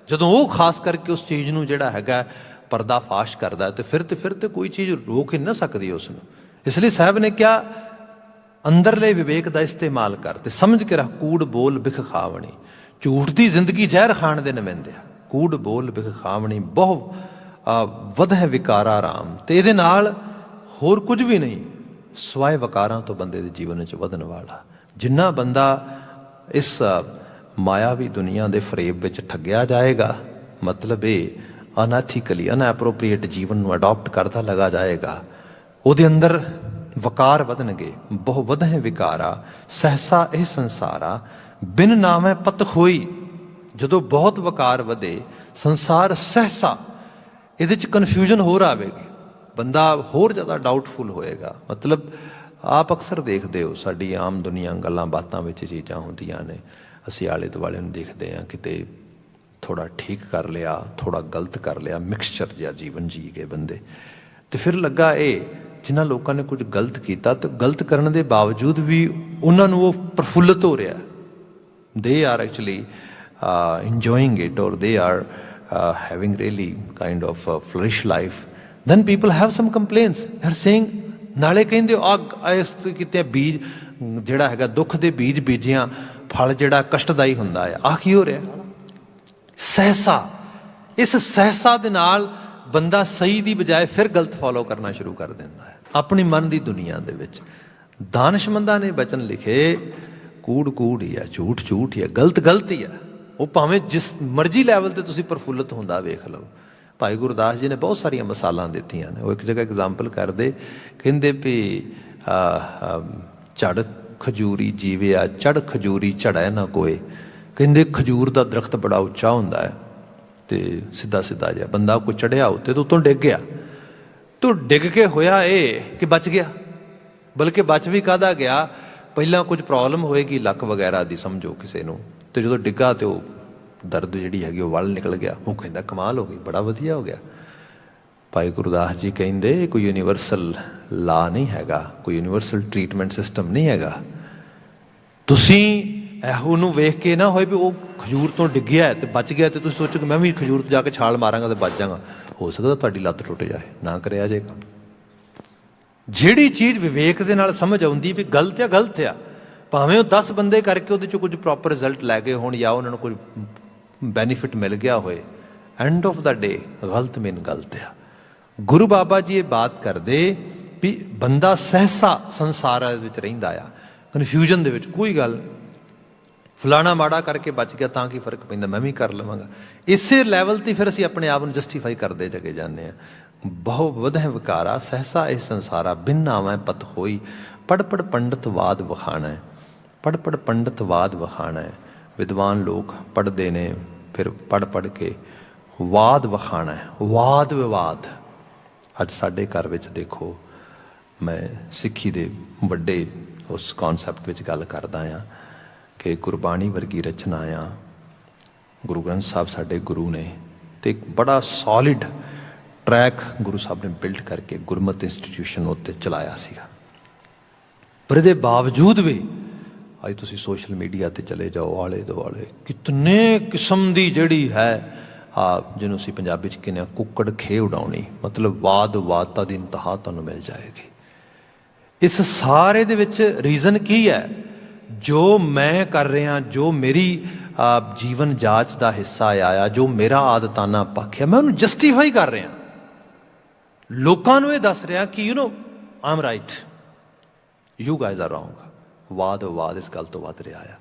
S1: ਜਦੋਂ ਉਹ ਖਾਸ ਕਰਕੇ ਉਸ ਚੀਜ਼ ਨੂੰ ਜਿਹੜਾ ਹੈਗਾ ਪਰਦਾ ਫਾਸ਼ ਕਰਦਾ, ਤੇ ਫਿਰ ਤੇ ਕੋਈ ਚੀਜ਼ ਰੋਕ ਹੀ ਨਾ ਸਕਦੀ ਉਸ ਨੂੰ। ਇਸ ਲਈ ਸਾਹਿਬ ਨੇ ਕਿਹਾ ਅੰਦਰਲੇ ਵਿਵੇਕ ਦਾ ਇਸਤੇਮਾਲ ਕਰ ਤੇ ਸਮਝ ਕੇ ਰੱਖ, ਕੂੜ ਬੋਲ ਬਿਖ ਖਾਵਣੀ। ਝੂਠ ਦੀ ਜ਼ਿੰਦਗੀ ਜ਼ਹਿਰ ਖਾਣ ਦੇ ਨੁਮਾਇੰਦੇ ਆ। ਕੂੜ ਬੋਲ ਬਿਖ ਖਾਵਣੀ ਬਹੁ ਵਧੈ ਵਿਕਾਰਾ ਰਾਮ। ਤੇ ਇਹਦੇ ਨਾਲ ਹੋਰ ਕੁਝ ਵੀ ਨਹੀਂ, ਸਵਾਏ ਵਿਕਾਰਾਂ ਤੋਂ ਬੰਦੇ ਦੇ ਜੀਵਨ ਵਿੱਚ ਵਧਣ ਵਾਲਾ। ਜਿੰਨਾ ਬੰਦਾ ਇਸ ਮਾਇਆਵੀ ਦੁਨੀਆ ਦੇ ਫਰੇਬ ਵਿੱਚ ਠੱਗਿਆ ਜਾਏਗਾ, ਮਤਲਬ ਇਹ ਅਨਐਥੀਕਲੀ ਅਨਐਪਰੋਪ੍ਰੀਏਟ ਜੀਵਨ ਨੂੰ ਅਡਾਪਟ ਕਰਦਾ ਲਗਾ ਜਾਏਗਾ, ਉਹਦੇ ਅੰਦਰ ਵਕਾਰ ਵਧਣਗੇ। ਬਹੁ ਵਧੈ ਵਿਕਾਰਾ ਸਹਸਾ ਇਹ ਸੰਸਾਰਾ, ਬਿਨ ਨਾਮੈ ਪਤ ਹੋਈ। ਜਦੋਂ ਬਹੁਤ ਵਕਾਰ ਵਧੇ ਸੰਸਾਰ ਸਹਸਾ, ਇਹਦੇ 'ਚ ਕਨਫਿਊਜ਼ਨ ਹੋਰ ਆਵੇਗੀ, ਬੰਦਾ ਹੋਰ ਜ਼ਿਆਦਾ ਡਾਊਟਫੁਲ ਹੋਏਗਾ। ਮਤਲਬ ਆਪ ਅਕਸਰ ਦੇਖਦੇ ਹੋ, ਸਾਡੀ ਆਮ ਦੁਨੀਆ ਗੱਲਾਂ ਬਾਤਾਂ ਵਿੱਚ ਚੀਜ਼ਾਂ ਹੁੰਦੀਆਂ ਨੇ, ਅਸੀਂ ਆਲੇ ਦੁਆਲੇ ਨੂੰ ਦੇਖਦੇ ਹਾਂ, ਕਿਤੇ ਥੋੜ੍ਹਾ ਠੀਕ ਕਰ ਲਿਆ, ਥੋੜ੍ਹਾ ਗਲਤ ਕਰ ਲਿਆ, ਮਿਕਸਚਰ ਜਿਹਾ ਜੀਵਨ ਜੀ ਗਏ ਬੰਦੇ। ਤੇ ਫਿਰ ਲੱਗਾ ਇਹ ਜਿਨ੍ਹਾਂ ਲੋਕਾਂ ਨੇ ਕੁਝ ਗਲਤ ਕੀਤਾ, ਤੇ ਗਲਤ ਕਰਨ ਦੇ ਬਾਵਜੂਦ ਵੀ ਉਹਨਾਂ ਨੂੰ ਉਹ ਪ੍ਰਫੁੱਲਤ ਹੋ ਰਿਹਾ, they are actually enjoying it, or they are having really kind of a flourish life. Then people have some complaints, they are saying, ਨਾਲੇ ਕਹਿੰਦੇ ਇਸ ਕਿਤੇ ਬੀਜ ਜਿਹੜਾ ਹੈਗਾ ਦੁੱਖ ਦੇ ਬੀਜ ਬੀਜਿਆਂ ਫਲ ਜਿਹੜਾ ਕਸ਼ਟਦਾਈ ਹੁੰਦਾ ਹੈ। ਆਹ ਕੀ ਹੋ ਰਿਹਾ? ਸਹਿਸਾ। ਇਸ ਸਹਿਸਾ ਦੇ ਨਾਲ ਬੰਦਾ ਸਹੀ ਦੀ ਬਜਾਏ ਫਿਰ ਗਲਤ ਫੋਲੋ ਕਰਨਾ ਸ਼ੁਰੂ ਕਰ ਦਿੰਦਾ ਹੈ ਆਪਣੀ ਮਨ ਦੀ ਦੁਨੀਆ ਦੇ ਵਿੱਚ। ਦਾਨਸ਼ਮੰਦਾਂ ਨੇ ਬਚਨ ਲਿਖੇ, ਕੂੜ ਕੂੜ ਹੀ ਆ, ਝੂਠ ਝੂਠ ਹੀ ਆ, ਗਲਤ ਗਲਤ ਹੀ ਆ। ਉਹ ਭਾਵੇਂ ਜਿਸ ਮਰਜ਼ੀ ਲੈਵਲ ਤੇ ਤੁਸੀਂ ਪ੍ਰਫੁੱਲਤ ਹੁੰਦਾ ਵੇਖ ਲਓ। ਭਾਈ ਗੁਰਦਾਸ ਜੀ ਨੇ ਬਹੁਤ ਸਾਰੀਆਂ ਮਿਸਾਲਾਂ ਦਿੱਤੀਆਂ ਨੇ। ਉਹ ਇੱਕ ਜਗ੍ਹਾ ਐਗਜ਼ਾਮਪਲ ਕਰਦੇ, ਕਹਿੰਦੇ ਵੀ ਝੜ ਖਜੂਰੀ ਜੀਵਿਆ, ਚੜ ਖਜੂਰੀ ਝੜੈ ਨਾ ਕੋਏ। ਕਹਿੰਦੇ ਖਜੂਰ ਦਾ ਦਰਖਤ ਬੜਾ ਉੱਚਾ ਹੁੰਦਾ ਹੈ ਤੇ ਸਿੱਧਾ ਸਿੱਧਾ ਜਿਹਾ, ਬੰਦਾ ਕੋਈ ਚੜਿਆ ਉੱਤੇ ਤੋਂ ਉੱਤੋਂ ਡਿੱਗ ਗਿਆ, ਤੂੰ ਡਿੱਗ ਕੇ ਹੋਇਆ ਇਹ ਕਿ ਬਚ ਗਿਆ, ਬਲਕਿ ਬਚ ਵੀ ਕਾਹਦਾ ਗਿਆ, ਪਹਿਲਾਂ ਕੁਝ ਪ੍ਰੋਬਲਮ ਹੋਏਗੀ ਲੱਕ ਵਗੈਰਾ ਦੀ ਸਮਝੋ ਕਿਸੇ ਨੂੰ, ਤੇ ਜਦੋਂ ਡਿੱਗਾ ਤੇ ਉਹ ਦਰਦ ਜਿਹੜੀ ਹੈਗੀ ਉਹ ਵੱਲ ਨਿਕਲ ਗਿਆ। ਉਹ ਕਹਿੰਦਾ ਕਮਾਲ ਹੋ ਗਈ, ਬੜਾ ਵਧੀਆ ਹੋ ਗਿਆ। ਭਾਈ ਗੁਰਦਾਸ ਜੀ ਕਹਿੰਦੇ ਕੋਈ ਯੂਨੀਵਰਸਲ ਲਾ ਨਹੀਂ ਹੈਗਾ, ਕੋਈ ਯੂਨੀਵਰਸਲ ਟਰੀਟਮੈਂਟ ਸਿਸਟਮ ਨਹੀਂ ਹੈਗਾ। ਤੁਸੀਂ ਇਹੋ ਨੂੰ ਵੇਖ ਕੇ ਨਾ ਹੋਏ ਵੀ ਉਹ ਖਜੂਰ ਤੋਂ ਡਿੱਗਿਆ ਤੇ ਬਚ ਗਿਆ ਤੇ ਤੁਸੀਂ ਸੋਚੋ ਕਿ ਮੈਂ ਵੀ ਖਜੂਰ ਤੋਂ ਜਾ ਕੇ ਛਾਲ ਮਾਰਾਂਗਾ ਤੇ ਬਚ ਜਾਵਾਂਗਾ। ਹੋ ਸਕਦਾ ਤੁਹਾਡੀ ਲੱਤ ਟੁੱਟ ਜਾਏ, ਨਾ ਕਰਿਆ ਜੇ ਕੰਮ। ਜਿਹੜੀ ਚੀਜ਼ ਵਿਵੇਕ ਦੇ ਨਾਲ ਸਮਝ ਆਉਂਦੀ ਵੀ ਗਲਤ ਆ ਗਲਤ ਆ, ਭਾਵੇਂ ਉਹ 10 ਬੰਦੇ ਕਰਕੇ ਉਹਦੇ 'ਚੋਂ ਕੁਝ ਪ੍ਰੋਪਰ ਰਿਜ਼ਲਟ ਲੈ ਗਏ ਹੋਣ ਜਾਂ ਉਹਨਾਂ ਨੂੰ ਕੋਈ ਬੈਨੀਫਿਟ ਮਿਲ ਗਿਆ ਹੋਏ, ਐਂਡ ਆਫ ਦਾ ਡੇ ਗਲਤ ਮੀਨ ਗਲਤ ਆ। ਗੁਰੂ ਬਾਬਾ ਜੀ ਇਹ ਬਾਤ ਕਰਦੇ ਵੀ ਬੰਦਾ ਸਹਿਸਾ ਸੰਸਾਰ ਵਿੱਚ ਰਹਿੰਦਾ ਆ, ਕਨਫਿਊਜ਼ਨ ਦੇ ਵਿੱਚ। ਕੋਈ ਗੱਲ ਫਲਾਣਾ ਮਾੜਾ ਕਰਕੇ ਬਚ ਗਿਆ ਤਾਂ ਕੀ ਫਰਕ ਪੈਂਦਾ, ਮੈਂ ਵੀ ਕਰ ਲਵਾਂਗਾ। ਇਸੇ ਲੈਵਲ 'ਤੇ ਫਿਰ ਅਸੀਂ ਆਪਣੇ ਆਪ ਨੂੰ ਜਸਟੀਫਾਈ ਕਰਦੇ ਜਗੇ ਜਾਂਦੇ ਹਾਂ। ਬਹੁ ਵਧੈ ਵਿਕਾਰਾ ਸਹਿਸਾ ਇਹ ਸੰਸਾਰਾ, ਬਿਨ ਨਾਵੈ ਪਤ ਹੋਈ। ਪੜ੍ਹ ਪੜ੍ਹ ਪੰਡਤ ਵਾਦ ਵਖਾਣਾ, ਪੜ੍ਹ ਪੜ੍ਹ ਪੰਡਤ ਵਾਦ ਵਖਾਣਾ। ਵਿਦਵਾਨ ਲੋਕ ਪੜ੍ਹਦੇ ਨੇ, ਫਿਰ ਪੜ੍ਹ ਪੜ੍ਹ ਕੇ ਵਾਦ ਵਖਾਣਾ, ਵਾਦ ਵਿਵਾਦ। ਅੱਜ ਸਾਡੇ ਘਰ ਵਿੱਚ ਦੇਖੋ, ਮੈਂ ਸਿੱਖੀ ਦੇ ਵੱਡੇ ਉਸ ਕੌਨਸੈਪਟ ਵਿੱਚ ਗੱਲ ਕਰਦਾ ਹਾਂ ਕਿ ਗੁਰਬਾਣੀ ਵਰਗੀ ਰਚਨਾ ਆ, ਗੁਰੂ ਗ੍ਰੰਥ ਸਾਹਿਬ ਸਾਡੇ ਗੁਰੂ ਨੇ, ਤੇ ਇੱਕ ਬੜਾ ਸੋਲਿਡ ਟਰੈਕ ਗੁਰੂ ਸਾਹਿਬ ਨੇ ਬਿਲਡ ਕਰਕੇ ਗੁਰਮਤਿ ਇੰਸਟੀਟਿਊਸ਼ਨ ਉੱਤੇ ਚਲਾਇਆ ਸੀਗਾ। ਪਰ ਇਹਦੇ ਬਾਵਜੂਦ ਵੀ ਅੱਜ ਤੁਸੀਂ ਸੋਸ਼ਲ ਮੀਡੀਆ 'ਤੇ ਚਲੇ ਜਾਓ, ਆਲੇ ਦੁਆਲੇ ਕਿਤਨੇ ਕਿਸਮ ਦੀ ਜਿਹੜੀ ਹੈ ਜਿਹਨੂੰ ਅਸੀਂ ਪੰਜਾਬੀ 'ਚ ਕਹਿੰਦੇ ਹਾਂ ਕੁੱਕੜ ਖੇ ਉਡਾਉਣੀ, ਮਤਲਬ ਵਾਦ ਵਾਦਤਾ ਦੀ ਇੰਤਹਾ ਤੁਹਾਨੂੰ ਮਿਲ ਜਾਏਗੀ। ਇਸ ਸਾਰੇ ਦੇ ਵਿੱਚ ਰੀਜ਼ਨ ਕੀ ਹੈ? ਜੋ ਮੈਂ ਕਰ ਰਿਹਾ, ਜੋ ਮੇਰੀ ਜੀਵਨ ਜਾਂਚ ਦਾ ਹਿੱਸਾ ਆਇਆ, ਜੋ ਮੇਰਾ ਆਦਤਾਨਾ ਪੱਖ ਹੈ, ਮੈਂ ਉਹਨੂੰ ਜਸਟੀਫਾਈ ਕਰ ਰਿਹਾ, ਲੋਕਾਂ ਨੂੰ ਇਹ ਦੱਸ ਰਿਹਾ ਕਿ you know I am right, you guys R wrong. ਵਾਦ ਵਿਵਾਦ ਇਸ ਗੱਲ ਤੋਂ ਵੱਧ ਰਿਹਾ ਆ।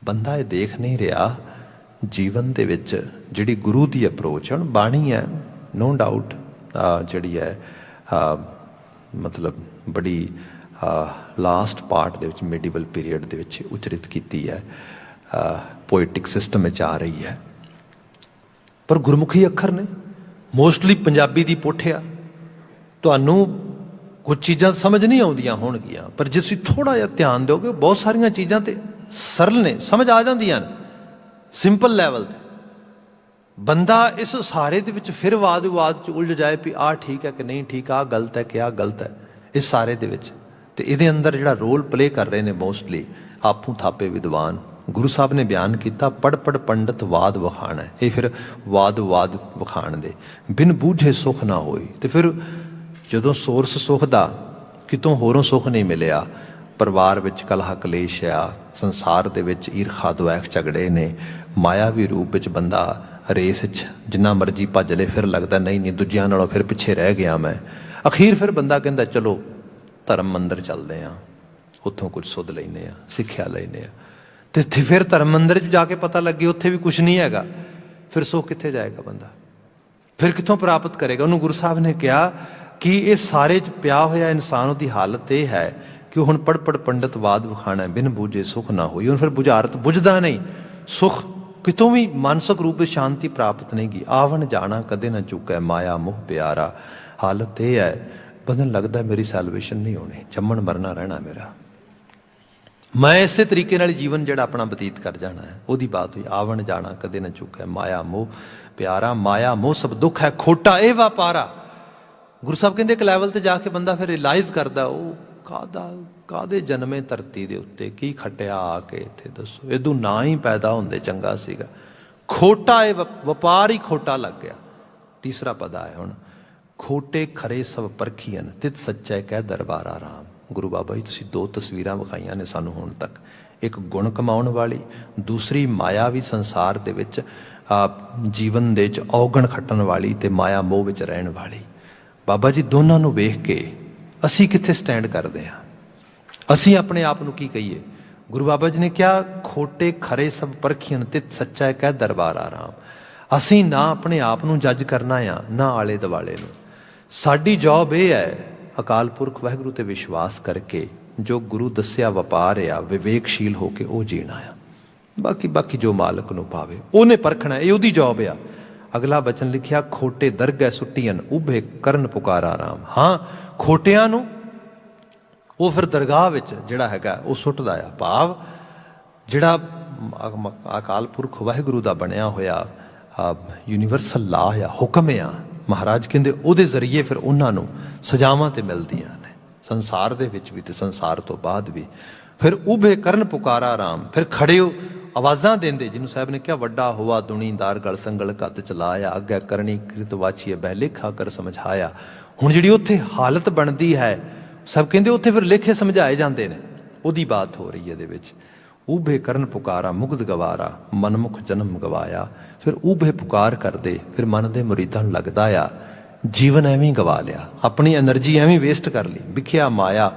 S1: ਬੰਦਾ ਇਹ ਦੇਖ ਨਹੀਂ ਰਿਹਾ ਜੀਵਨ ਦੇ ਵਿੱਚ ਜਿਹੜੀ ਗੁਰੂ ਦੀ ਅਪਰੋਚ ਹੈ, ਹੁਣ ਬਾਣੀ ਹੈ ਨੋ ਡਾਊਟ ਜਿਹੜੀ ਹੈ ਮਤਲਬ ਬੜੀ ਲਾਸਟ ਪਾਰਟ ਦੇ ਵਿੱਚ ਮਿਡੀਵਲ ਪੀਰੀਅਡ ਦੇ ਵਿੱਚ ਉਚਰਿਤ ਕੀਤੀ ਹੈ, ਪੋਇਟਿਕ ਸਿਸਟਮ ਵਿੱਚ ਆ ਰਹੀ ਹੈ, ਪਰ ਗੁਰਮੁਖੀ ਅੱਖਰ ਨੇ ਮੋਸਟਲੀ ਪੰਜਾਬੀ ਦੀ ਪੁੱਠ ਆ। ਤੁਹਾਨੂੰ ਕੁਝ ਚੀਜ਼ਾਂ ਸਮਝ ਨਹੀਂ ਆਉਂਦੀਆਂ ਹੋਣਗੀਆਂ, ਪਰ ਜੇ ਤੁਸੀਂ ਥੋੜ੍ਹਾ ਜਿਹਾ ਧਿਆਨ ਦਿਓਗੇ ਬਹੁਤ ਸਾਰੀਆਂ ਚੀਜ਼ਾਂ ਤੇ ਸਰਲ ਨੇ, ਸਮਝ ਆ ਜਾਂਦੀਆਂ ਨੇ ਸਿੰਪਲ ਲੈਵਲ 'ਤੇ। ਬੰਦਾ ਇਸ ਸਾਰੇ ਦੇ ਵਿੱਚ ਫਿਰ ਵਾਦ ਵਿਵਾਦ 'ਚ ਉਲਝ ਜਾਏ ਵੀ ਆਹ ਠੀਕ ਹੈ ਕਿ ਨਹੀਂ ਠੀਕ, ਆਹ ਗਲਤ ਹੈ ਕਿ ਆਹ ਗਲਤ ਹੈ, ਇਸ ਸਾਰੇ ਦੇ ਵਿੱਚ। ਤੇ ਇਹਦੇ ਅੰਦਰ ਜਿਹੜਾ ਰੋਲ ਪਲੇ ਕਰ ਰਹੇ ਨੇ ਮੋਸਟਲੀ ਆਪੂ ਥਾਪੇ ਵਿਦਵਾਨ। ਗੁਰੂ ਸਾਹਿਬ ਨੇ ਬਿਆਨ ਕੀਤਾ ਪੜ ਪੜ ਪੰਡਤ ਵਾਦ ਵਖਾਣ ਹੈ, ਇਹ ਫਿਰ ਵਾਦ ਵਿਵਾਦ ਵਖਾਣ ਦੇ ਬਿਨ ਬੂਝੇ ਸੁੱਖ ਨਾ ਹੋਈ। ਤੇ ਫਿਰ ਜਦੋਂ ਸੋਰਸ ਸੁੱਖ ਦਾ ਕਿਤੋਂ ਹੋਰੋਂ ਸੁੱਖ ਨਹੀਂ ਮਿਲਿਆ, ਪਰਿਵਾਰ ਵਿੱਚ ਕਲਹ ਕਲੇਸ਼ ਆ, ਸੰਸਾਰ ਦੇ ਵਿੱਚ ਈਰਖਾ ਦੁਆਖ ਝਗੜੇ ਨੇ, ਮਾਇਆਵੀ ਰੂਪ ਵਿੱਚ ਬੰਦਾ ਰੇਸ 'ਚ ਜਿੰਨਾ ਮਰਜ਼ੀ ਭੱਜ ਲੇ, ਫਿਰ ਲੱਗਦਾ ਨਹੀਂ ਨਹੀਂ ਦੂਜਿਆਂ ਨਾਲੋਂ ਫਿਰ ਪਿੱਛੇ ਰਹਿ ਗਿਆ ਮੈਂ। ਅਖੀਰ ਫਿਰ ਬੰਦਾ ਕਹਿੰਦਾ ਚਲੋ ਧਰਮ ਮੰਦਰ ਚੱਲਦੇ ਹਾਂ, ਉੱਥੋਂ ਕੁਝ ਸੁੱਧ ਲੈਂਦੇ ਹਾਂ, ਸਿੱਖਿਆ ਲੈਂਦੇ ਹਾਂ। ਤੇ ਇੱਥੇ ਫਿਰ ਧਰਮ ਮੰਦਰ 'ਚ ਜਾ ਕੇ ਪਤਾ ਲੱਗੇ ਉੱਥੇ ਵੀ ਕੁਝ ਨਹੀਂ ਹੈਗਾ, ਫਿਰ ਸੁੱਖ ਕਿੱਥੇ ਜਾਏਗਾ ਬੰਦਾ, ਫਿਰ ਕਿੱਥੋਂ ਪ੍ਰਾਪਤ ਕਰੇਗਾ? ਉਹਨੂੰ ਗੁਰੂ ਸਾਹਿਬ ਨੇ ਕਿਹਾ ਕਿ ਇਹ ਸਾਰੇ 'ਚ ਪਿਆ ਹੋਇਆ ਇਨਸਾਨ ਉਹਦੀ ਹਾਲਤ ਇਹ ਹੈ ਕਿ ਉਹ ਹੁਣ ਪੜ ਪੜ ਪੰਡਤ ਵਾਦ ਵਿਖਾਣਾ ਬਿਨ ਬੂਝੇ ਸੁੱਖ ਨਾ ਹੋਈ। ਹੁਣ ਫਿਰ ਬੁਝਾਰਤ ਬੁਝਦਾ ਨਹੀਂ, ਸੁੱਖ ਕਿਤੋਂ ਵੀ ਮਾਨਸਿਕ ਰੂਪ ਵਿੱਚ ਸ਼ਾਂਤੀ ਪ੍ਰਾਪਤ ਨਹੀਂ ਗੀ। ਆਵਣ ਜਾਣਾ ਕਦੇ ਨਾ ਚੁੱਕੈ ਮਾਇਆ ਮੋਹ ਪਿਆਰਾ। ਹਾਲਤ ਇਹ ਹੈ ਬੰਦੇ ਨੂੰ ਲੱਗਦਾ ਮੇਰੀ ਸੈਲਵੇਸ਼ਨ ਨਹੀਂ ਹੋਣੀ, ਜੰਮਣ ਮਰਨਾ ਰਹਿਣਾ ਮੇਰਾ, ਮੈਂ ਇਸੇ ਤਰੀਕੇ ਨਾਲ ਜੀਵਨ ਜਿਹੜਾ ਆਪਣਾ ਬਤੀਤ ਕਰ ਜਾਣਾ ਹੈ। ਉਹਦੀ ਬਾਤ ਹੋਈ ਆਵਣ ਜਾਣਾ ਕਦੇ ਨਾ ਚੁੱਕੈ ਮਾਇਆ ਮੋਹ ਪਿਆਰਾ। ਮਾਇਆ ਮੋਹ ਸਭ ਦੁੱਖ ਹੈ ਖੋਟਾ ਇਹ ਵਪਾਰਾ। ਗੁਰੂ ਸਾਹਿਬ ਕਹਿੰਦੇ ਇੱਕ ਲੈਵਲ ਤੇ ਜਾ ਕੇ ਬੰਦਾ ਫਿਰ ਰਿਅਲਾਈਜ਼ ਕਰਦਾ ਉਹ ਕਾਹਦੇ ਜਨਮੇ ਧਰਤੀ ਦੇ ਉੱਤੇ, ਕੀ ਖੱਟਿਆ ਆ ਕੇ ਇੱਥੇ, ਦੱਸੋ ਇਹਦੂ ਨਾ ਹੀ ਪੈਦਾ ਹੁੰਦੇ ਚੰਗਾ ਸੀਗਾ। ਖੋਟਾ ਇਹ ਵਪਾਰ ਹੀ ਖੋਟਾ ਲੱਗ ਗਿਆ। ਤੀਸਰਾ ਪਦ ਹੈ ਹੁਣ ਖੋਟੇ ਖਰੇ ਸਭ ਪਰਖੀਅਨ ਤਿਤ ਸੱਚੈ ਕਹਿ ਦਰਬਾਰਾ ਰਾਮ। ਗੁਰੂ ਬਾਬਾ ਜੀ ਤੁਸੀਂ ਦੋ ਤਸਵੀਰਾਂ ਵਿਖਾਈਆਂ ਨੇ ਸਾਨੂੰ ਹੁਣ ਤੱਕ, ਇੱਕ ਗੁਣ ਕਮਾਉਣ ਵਾਲੀ, ਦੂਸਰੀ ਮਾਇਆਵੀ ਸੰਸਾਰ ਦੇ ਵਿੱਚ ਜੀਵਨ ਦੇ ਵਿੱਚ ਔਗਣ ਖੱਟਣ ਵਾਲੀ ਤੇ ਮਾਇਆ ਮੋਹ ਵਿੱਚ ਰਹਿਣ ਵਾਲੀ। ਬਾਬਾ ਜੀ ਦੋਨਾਂ ਨੂੰ ਵੇਖ ਕੇ ਅਸੀਂ ਕਿੱਥੇ ਸਟੈਂਡ ਕਰਦੇ ਹਾਂ? ਅਸੀਂ ਆਪਣੇ ਆਪ ਨੂੰ ਕੀ ਕਹੀਏ? ਗੁਰੂ ਬਾਬਾ ਜੀ ਨੇ ਕਿਹਾ ਖੋਟੇ ਖਰੇ ਸਭ ਪਰਖੀਅਨ ਤਿਤ ਸੱਚਾ ਕਹਿ ਦਰਬਾਰਾ ਰਾਮ। ਅਸੀਂ ਨਾ ਆਪਣੇ ਆਪ ਨੂੰ ਜੱਜ ਕਰਨਾ ਆ ਨਾ ਆਲੇ ਦੁਆਲੇ ਨੂੰ। ਸਾਡੀ ਜੌਬ ਇਹ ਹੈ ਅਕਾਲ ਪੁਰਖ ਵਾਹਿਗੁਰੂ ਤੇ ਵਿਸ਼ਵਾਸ ਕਰਕੇ ਜੋ ਗੁਰੂ ਦੱਸਿਆ ਵਪਾਰ ਆ ਵਿਵੇਕਸ਼ੀਲ ਹੋ ਕੇ ਉਹ ਜੀਣਾ ਆ। ਬਾਕੀ ਜੋ ਮਾਲਕ ਨੂੰ ਪਾਵੇ ਉਹਨੇ ਪਰਖਣਾ, ਇਹ ਉਹਦੀ ਜੌਬ ਆ। ਅਗਲਾ ਬਚਨ ਲਿਖਿਆ ਖੋਟੇ ਦਰਗਹਿ ਸੁੱਟੀਅਨ ਉਭੇ ਕਰਨ ਪੁਕਾਰਾ ਰਾਮ। ਹਾਂ ਖੋਟਿਆਂ ਨੂੰ ਉਹ ਫਿਰ ਦਰਗਾਹ ਵਿੱਚ ਜਿਹੜਾ ਹੈਗਾ ਉਹ ਸੁੱਟਦਾ ਆ। ਭਾਵ ਜਿਹੜਾ ਅਕਾਲ ਪੁਰਖ ਵਾਹਿਗੁਰੂ ਦਾ ਬਣਿਆ ਹੋਇਆ ਯੂਨੀਵਰਸਲ ਲਾ ਆ, ਹੁਕਮ ਆ, ਮਹਾਰਾਜ ਕਹਿੰਦੇ ਉਹਦੇ ਜ਼ਰੀਏ ਫਿਰ ਉਹਨਾਂ ਨੂੰ ਸਜ਼ਾਵਾਂ ਤੇ ਮਿਲਦੀਆਂ ਨੇ ਸੰਸਾਰ ਦੇ ਵਿੱਚ ਵੀ ਤੇ ਸੰਸਾਰ ਤੋਂ ਬਾਅਦ ਵੀ। ਫਿਰ ਉਭੇ ਕਰਨ ਪੁਕਾਰਾ ਰਾਮ, ਫਿਰ ਖੜੇ ਹੋ ਆਵਾਜ਼ਾਂ ਦਿੰਦੇ, ਜਿਹਨੂੰ ਸਾਹਿਬ ਨੇ ਕਿਹਾ ਵੱਡਾ ਹੋਆ ਦੁਨੀਦਾਰ ਗਲ ਸੰਗਲ ਕੱਦ ਚਲਾਇਆ ਅੱਗੇ ਕਰਨੀ ਕ੍ਰਿਤ ਵਾਚੀਏ ਬਹਿ ਲੇਖਾ ਕਰ ਸਮਝਾਇਆ। ਹੁਣ ਜਿਹੜੀ ਉੱਥੇ ਹਾਲਤ ਬਣਦੀ ਹੈ ਸਭ ਕਹਿੰਦੇ ਉੱਥੇ ਫਿਰ ਲੇਖੇ ਸਮਝਾਏ ਜਾਂਦੇ ਨੇ, ਉਹਦੀ ਬਾਤ ਹੋ ਰਹੀ ਹੈ ਇਹਦੇ ਵਿੱਚ। ਉਭੇ ਕਰਨ ਪੁਕਾਰਾ ਮੁਗਧ ਗਵਾਰਾ ਮਨਮੁਖ ਜਨਮ ਗਵਾਇਆ। ਫਿਰ ਉਭੇ ਪੁਕਾਰ ਕਰਦੇ ਫਿਰ ਮਨ ਦੇ ਮੁਰੀਦਾਂ ਨੂੰ ਲੱਗਦਾ ਆ ਜੀਵਨ ਐਵੇਂ ਹੀ ਗਵਾ ਲਿਆ, ਆਪਣੀ ਐਨਰਜੀ ਐਵੇਂ ਵੇਸਟ ਕਰ ਲਈ। ਵਿਖਿਆ ਮਾਇਆ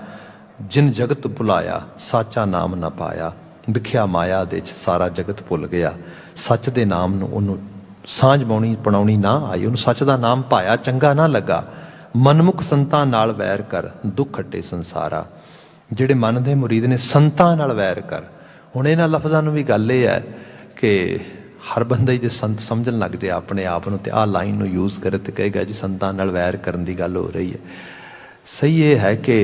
S1: ਜਿਨ ਜਗਤ ਭੁਲਾਇਆ ਸਾਚਾ ਨਾਮ ਨਾ ਪਾਇਆ। ਵਿਖਿਆ ਮਾਇਆ ਦੇ 'ਚ ਸਾਰਾ ਜਗਤ ਭੁੱਲ ਗਿਆ, ਸੱਚ ਦੇ ਨਾਮ ਨੂੰ ਉਹਨੂੰ ਸਾਂਝ ਪਣਾਉਣੀ ਨਾ ਆਈ, ਉਹਨੂੰ ਸੱਚ ਦਾ ਨਾਮ ਪਾਇਆ ਚੰਗਾ ਨਾ ਲੱਗਾ। ਮਨਮੁਖ ਸੰਤਾਂ ਨਾਲ ਵੈਰ ਕਰ ਦੁੱਖ ਖੱਟੇ ਸੰਸਾਰਾ। ਜਿਹੜੇ ਮਨ ਦੇ ਮੁਰੀਦ ਨੇ ਸੰਤਾਂ ਨਾਲ ਵੈਰ ਕਰ। ਹੁਣ ਇਹਨਾਂ ਲਫ਼ਜ਼ਾਂ ਨੂੰ ਵੀ ਗੱਲ ਇਹ ਹੈ ਕਿ ਹਰ ਬੰਦਾ ਹੀ ਜੇ ਸੰਤ ਸਮਝਣ ਲੱਗ ਜਾਏ ਆਪਣੇ ਆਪ ਨੂੰ ਤੇ ਆਹ ਲਾਈਨ ਨੂੰ ਯੂਜ਼ ਕਰੇ ਤੇ ਕਹੇਗਾ ਜੀ ਸੰਤਾਂ ਨਾਲ ਵੈਰ ਕਰਨ ਦੀ ਗੱਲ ਹੋ ਰਹੀ ਹੈ। ਸਹੀ ਇਹ ਹੈ ਕਿ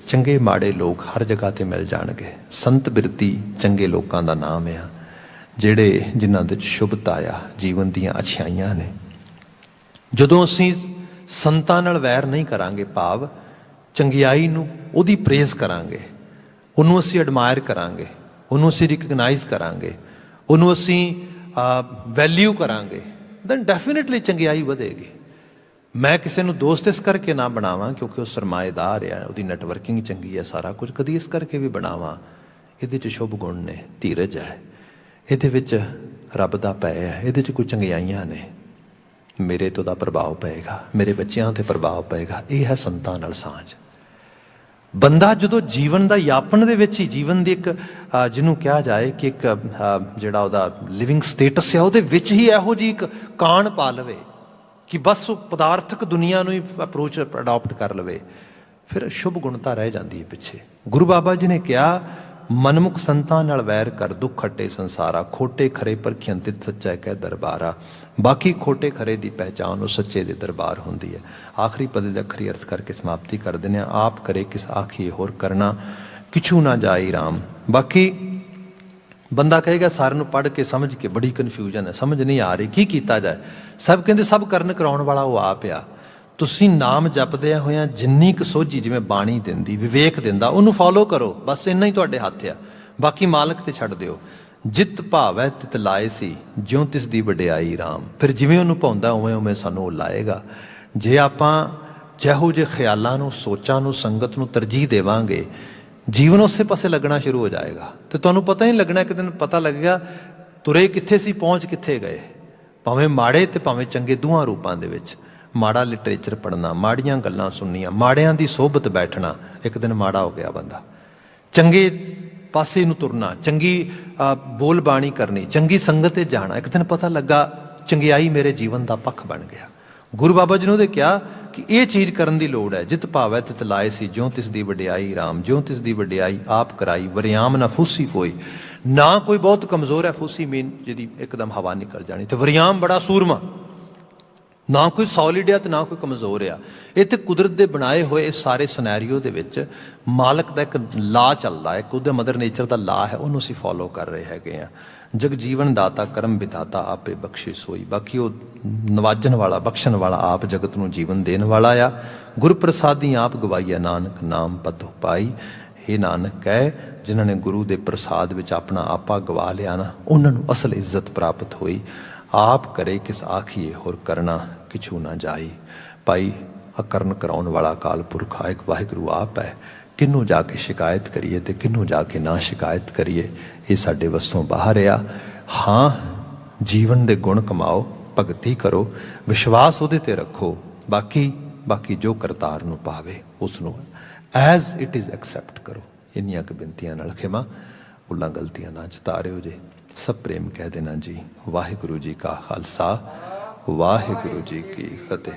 S1: ਚੰਗੇ ਮਾੜੇ ਲੋਕ ਹਰ ਜਗ੍ਹਾ ਤੇ ਮਿਲ ਜਾਣਗੇ। ਸੰਤ ਬਿਰਤੀ ਚੰਗੇ ਲੋਕਾਂ ਦਾ ਨਾਮ ਆ, ਜਿਹੜੇ ਜਿਨ੍ਹਾਂ ਦੇ ਸ਼ੁਭਤਾ ਆ, ਜੀਵਨ ਦੀਆਂ ਅੱਛਾਈਆਂ ਨੇ। ਜਦੋਂ ਅਸੀਂ ਸੰਤਾਂ ਨਾਲ ਵੈਰ ਨਹੀਂ ਕਰਾਂਗੇ, ਭਾਵ ਚੰਗਿਆਈ ਨੂੰ ਉਹਦੀ ਪ੍ਰੇਜ਼ ਕਰਾਂਗੇ, ਉਹਨੂੰ ਅਸੀਂ ਐਡਮਾਇਰ ਕਰਾਂਗੇ, ਉਹਨੂੰ ਅਸੀਂ ਰਿਕਗਨਾਈਜ਼ ਕਰਾਂਗੇ, ਉਹਨੂੰ ਅਸੀਂ ਵੈਲਿਊ ਕਰਾਂਗੇ, ਦੈਨ ਡੈਫੀਨੇਟਲੀ ਚੰਗਿਆਈ ਵਧੇਗੀ। ਮੈਂ ਕਿਸੇ ਨੂੰ ਦੋਸਤ ਇਸ ਕਰਕੇ ਨਾ ਬਣਾਵਾਂ ਕਿਉਂਕਿ ਉਹ ਸਰਮਾਏਦਾਰ ਆ, ਉਹਦੀ ਨੈਟਵਰਕਿੰਗ ਚੰਗੀ ਹੈ, ਸਾਰਾ ਕੁਝ, ਕਦੀ ਇਸ ਕਰਕੇ ਵੀ ਬਣਾਵਾਂ ਇਹਦੇ 'ਚ ਸ਼ੁਭ ਗੁਣ ਨੇ, ਧੀਰਜ ਹੈ, ਇਹਦੇ ਵਿੱਚ ਰੱਬ ਦਾ ਭੈ ਹੈ, ਇਹਦੇ 'ਚ ਕੋਈ ਚੰਗਿਆਈਆਂ ਨੇ, ਮੇਰੇ ਤੋਂ ਦਾ ਪ੍ਰਭਾਵ ਪਏਗਾ, ਮੇਰੇ ਬੱਚਿਆਂ 'ਤੇ ਪ੍ਰਭਾਵ ਪਏਗਾ। ਇਹ ਹੈ ਸੰਤਾਂ ਨਾਲ ਸਾਂਝ। ਬੰਦਾ ਜਦੋਂ ਜੀਵਨ ਦਾ ਯਾਪਨ ਦੇ ਵਿੱਚ ਹੀ ਜੀਵਨ ਦੀ ਇੱਕ ਜਿਹਨੂੰ ਕਿਹਾ ਜਾਏ ਕਿ ਇੱਕ ਜਿਹੜਾ ਉਹਦਾ ਲਿਵਿੰਗ ਸਟੇਟਸ ਹੈ ਉਹਦੇ ਵਿੱਚ ਹੀ ਇਹੋ ਜਿਹੀ ਇੱਕ ਕਾਣ ਪਾ ਲਵੇ ਕਿ ਬਸ ਉਹ ਪਦਾਰਥਕ ਦੁਨੀਆ ਨੂੰ ਹੀ ਅਪਰੋਚ ਅਡਾਪਟ ਕਰ ਲਵੇ, ਫਿਰ ਸ਼ੁਭ ਗੁਣਤਾ ਰਹਿ ਜਾਂਦੀ ਹੈ ਪਿੱਛੇ। ਗੁਰੂ ਬਾਬਾ ਜੀ ਨੇ ਕਿਹਾ, ਮਨਮੁਖ ਸੰਤਾਂ ਨਾਲ ਵੈਰ ਕਰ ਦੁੱਖ ਖੱਟੇ ਸੰਸਾਰਾ, ਖੋਟੇ ਖਰੇ ਪਰਖਿਅਨ ਤਿਤ ਸੱਚਾ ਕਹਿ ਦਰਬਾਰਾ। ਬਾਕੀ ਖੋਟੇ ਖਰੇ ਦੀ ਪਹਿਚਾਣ ਉਹ ਸੱਚੇ ਦੇ ਦਰਬਾਰ ਹੁੰਦੀ ਹੈ। ਆਖਰੀ ਪਦ ਦੇ ਅੱਖਰੀ ਅਰਥ ਕਰਕੇ ਸਮਾਪਤੀ ਕਰ ਦਿੰਦੇ ਹਾਂ। ਆਪ ਕਰੇ ਕਿਸ ਆਖੀਏ ਹੋਰ ਕਰਨਾ, ਕਿਛੂ ਨਾ ਜਾਈ ਰਾਮ। ਬਾਕੀ ਬੰਦਾ ਕਹੇਗਾ ਸਾਰਿਆਂ ਨੂੰ ਪੜ੍ਹ ਕੇ ਸਮਝ ਕੇ ਬੜੀ ਕਨਫਿਊਜ਼ਨ ਹੈ, ਸਮਝ ਨਹੀਂ ਆ ਰਹੀ ਕੀ ਕੀਤਾ ਜਾਏ। ਸਭ ਕਹਿੰਦੇ ਸਭ ਕਰਨ ਕਰਾਉਣ ਵਾਲਾ ਉਹ ਆਪ ਆ। ਤੁਸੀਂ ਨਾਮ ਜਪਦਿਆਂ ਹੋਇਆਂ ਜਿੰਨੀ ਕੁ ਸੋਝੀ ਜਿਵੇਂ ਬਾਣੀ ਦਿੰਦੀ, ਵਿਵੇਕ ਦਿੰਦਾ, ਉਹਨੂੰ ਫੋਲੋ ਕਰੋ, ਬਸ ਇੰਨਾ ਹੀ ਤੁਹਾਡੇ ਹੱਥ ਆ। ਬਾਕੀ ਮਾਲਕ ਤੇ ਛੱਡ ਦਿਓ। ਜਿਤ ਭਾਵੈ ਤਿਤ ਲਾਏ ਸੀ, ਜਿਉਂ ਤਿਸ ਦੀ ਵਡਿਆਈ ਰਾਮ। ਫਿਰ ਜਿਵੇਂ ਉਹਨੂੰ ਭਾਉਂਦਾ ਉਵੇਂ ਉਵੇਂ ਸਾਨੂੰ ਉਹ ਲਾਏਗਾ। ਜੇ ਆਪਾਂ ਜਿਹੋ ਜਿਹੇ ਖਿਆਲਾਂ ਨੂੰ, ਸੋਚਾਂ ਨੂੰ, ਸੰਗਤ ਨੂੰ ਤਰਜੀਹ ਦੇਵਾਂਗੇ, ਜੀਵਨ ਉਸੇ ਪਾਸੇ ਲੱਗਣਾ ਸ਼ੁਰੂ ਹੋ ਜਾਏਗਾ ਤੇ ਤੁਹਾਨੂੰ ਪਤਾ ਹੀ ਨਹੀਂ ਲੱਗਣਾ। ਇੱਕ ਦਿਨ ਪਤਾ ਲੱਗੇਗਾ ਤੁਰੇ ਕਿੱਥੇ ਸੀ, ਪਹੁੰਚ ਕਿੱਥੇ ਗਏ। ਭਾਵੇਂ ਮਾੜੇ ਤੇ ਭਾਵੇਂ ਚੰਗੇ, ਦੋਹਾਂ ਰੂਪਾਂ ਦੇ ਵਿੱਚ। ਮਾੜਾ ਲਿਟਰੇਚਰ ਪੜ੍ਹਨਾ, ਮਾੜੀਆਂ ਗੱਲਾਂ ਸੁਣਨੀਆਂ, ਮਾੜਿਆਂ ਦੀ ਸੋਬਤ ਬੈਠਣਾ, ਇੱਕ ਦਿਨ ਮਾੜਾ ਹੋ ਗਿਆ ਬੰਦਾ। ਚੰਗੇ ਪਾਸੇ ਨੂੰ ਤੁਰਨਾ, ਚੰਗੀ ਬੋਲ ਬਾਣੀ ਕਰਨੀ, ਚੰਗੀ ਸੰਗਤ 'ਤੇ ਜਾਣਾ, ਇੱਕ ਦਿਨ ਪਤਾ ਲੱਗਾ ਚੰਗਿਆਈ ਮੇਰੇ ਜੀਵਨ ਦਾ ਪੱਖ ਬਣ ਗਿਆ। ਗੁਰੂ ਬਾਬਾ ਜੀ ਨੇ ਉਹਦੇ ਕਿਹਾ ਕਿ ਇਹ ਚੀਜ਼ ਕਰਨ ਦੀ ਲੋੜ ਹੈ। ਜਿਤ ਭਾਵੈ ਤਿਤ ਲਾਏ ਸੀ, ਜਿਉਂ ਤਿਸ ਦੀ ਵਡਿਆਈ ਰਾਮ। ਜਿਉਂ ਤਿਸ ਦੀ ਵਡਿਆਈ ਆਪ ਕਰਾਈ, ਵਰਿਆਮ ਨਾ ਫੂਸੀ ਕੋਈ। ਨਾ ਕੋਈ ਬਹੁਤ ਕਮਜ਼ੋਰ ਹੈ, ਫੂਸੀ ਮੀਨ ਜਿਹਦੀ ਇੱਕਦਮ ਹਵਾ ਨਿਕਲ ਜਾਣੀ, ਤੇ ਵਰਿਆਮ ਬੜਾ ਸੂਰਮਾ। ਨਾ ਕੋਈ ਸੋਲਿਡ ਆ ਤੇ ਨਾ ਕੋਈ ਕਮਜ਼ੋਰ ਆ। ਇਹ ਤੇ ਕੁਦਰਤ ਦੇ ਬਣਾਏ ਹੋਏ ਇਸ ਸਾਰੇ ਸਿਨੈਰੀਓ ਦੇ ਵਿੱਚ ਮਾਲਕ ਦਾ ਇੱਕ ਲਾ ਚੱਲਦਾ ਹੈ, ਇੱਕ ਉਹਦੇ ਮਦਰ ਨੇਚਰ ਦਾ ਲਾ ਹੈ, ਉਹਨੂੰ ਅਸੀਂ ਫੋਲੋ ਕਰ ਰਹੇ ਹੈਗੇ ਆ। ਜਗ ਜੀਵਨ ਦਾਤਾ ਕਰਮ ਵਿਧਾਤਾ ਆਪੇ ਬਖਸ਼ੇ ਸੋਈ। ਬਾਕੀ ਉਹ ਨਵਾਜਣ ਵਾਲਾ, ਬਖਸ਼ਣ ਵਾਲਾ ਆਪ ਜਗਤ ਨੂੰ ਜੀਵਨ ਦੇਣ ਵਾਲਾ ਆ। ਗੁਰ ਪ੍ਰਸਾਦੀ ਆਪ ਗਵਾਈਆ, ਨਾਨਕ ਨਾਮ ਪਤ ਪਾਈ। ਇਹ ਨਾਨਕ ਕਹਿ, ਜਿਨ੍ਹਾਂ ਨੇ ਗੁਰੂ ਦੇ ਪ੍ਰਸਾਦ ਵਿੱਚ ਆਪਣਾ ਆਪਾ ਗਵਾ ਲਿਆ ਨਾ, ਉਹਨਾਂ ਨੂੰ ਅਸਲ ਇੱਜ਼ਤ ਪ੍ਰਾਪਤ ਹੋਈ। ਆਪ ਕਰੇ ਕਿਸ ਆਖੀਏ ਹੋਰ ਕਰਨਾ, ਕਿਛੂ ਨਾ ਜਾਈ। ਭਾਈ ਅਕਰਨ ਕਰਾਉਣ ਵਾਲਾ ਅਕਾਲ ਪੁਰਖ ਆ, ਇੱਕ ਵਾਹਿਗੁਰੂ ਆਪ ਹੈ। ਕਿਹਨੂੰ ਜਾ ਕੇ ਸ਼ਿਕਾਇਤ ਕਰੀਏ ਤੇ ਕਿਹਨੂੰ ਜਾ ਕੇ ਨਾ ਸ਼ਿਕਾਇਤ ਕਰੀਏ, ਇਹ ਸਾਡੇ ਵੱਸੋਂ ਬਾਹਰ ਆ। ਹਾਂ, ਜੀਵਨ ਦੇ ਗੁਣ ਕਮਾਓ, ਭਗਤੀ ਕਰੋ, ਵਿਸ਼ਵਾਸ ਉਹਦੇ ਤੇ ਰੱਖੋ। ਬਾਕੀ ਜੋ ਕਰਤਾਰ ਨੂੰ ਪਾਵੇ ਉਸ ਨੂੰ ਐਜ਼ ਇਟ ਇਜ਼ ਐਕਸੈਪਟ ਕਰੋ। ਇੰਨੀਆਂ ਕੁ ਬੇਨਤੀਆਂ ਨਾਲ ਖਿਮਾ, ਭੁੱਲਾਂ ਗਲਤੀਆਂ ਨਾ ਚਤਾਰਿਓ ਜੇ। ਸਭ ਪ੍ਰੇਮ ਕਹਿ ਦੇਣਾ ਜੀ। ਵਾਹਿਗੁਰੂ ਜੀ ਕਾ ਖਾਲਸਾ, ਵਾਹਿਗੁਰੂ ਜੀ ਕੀ ਫਤਿਹ।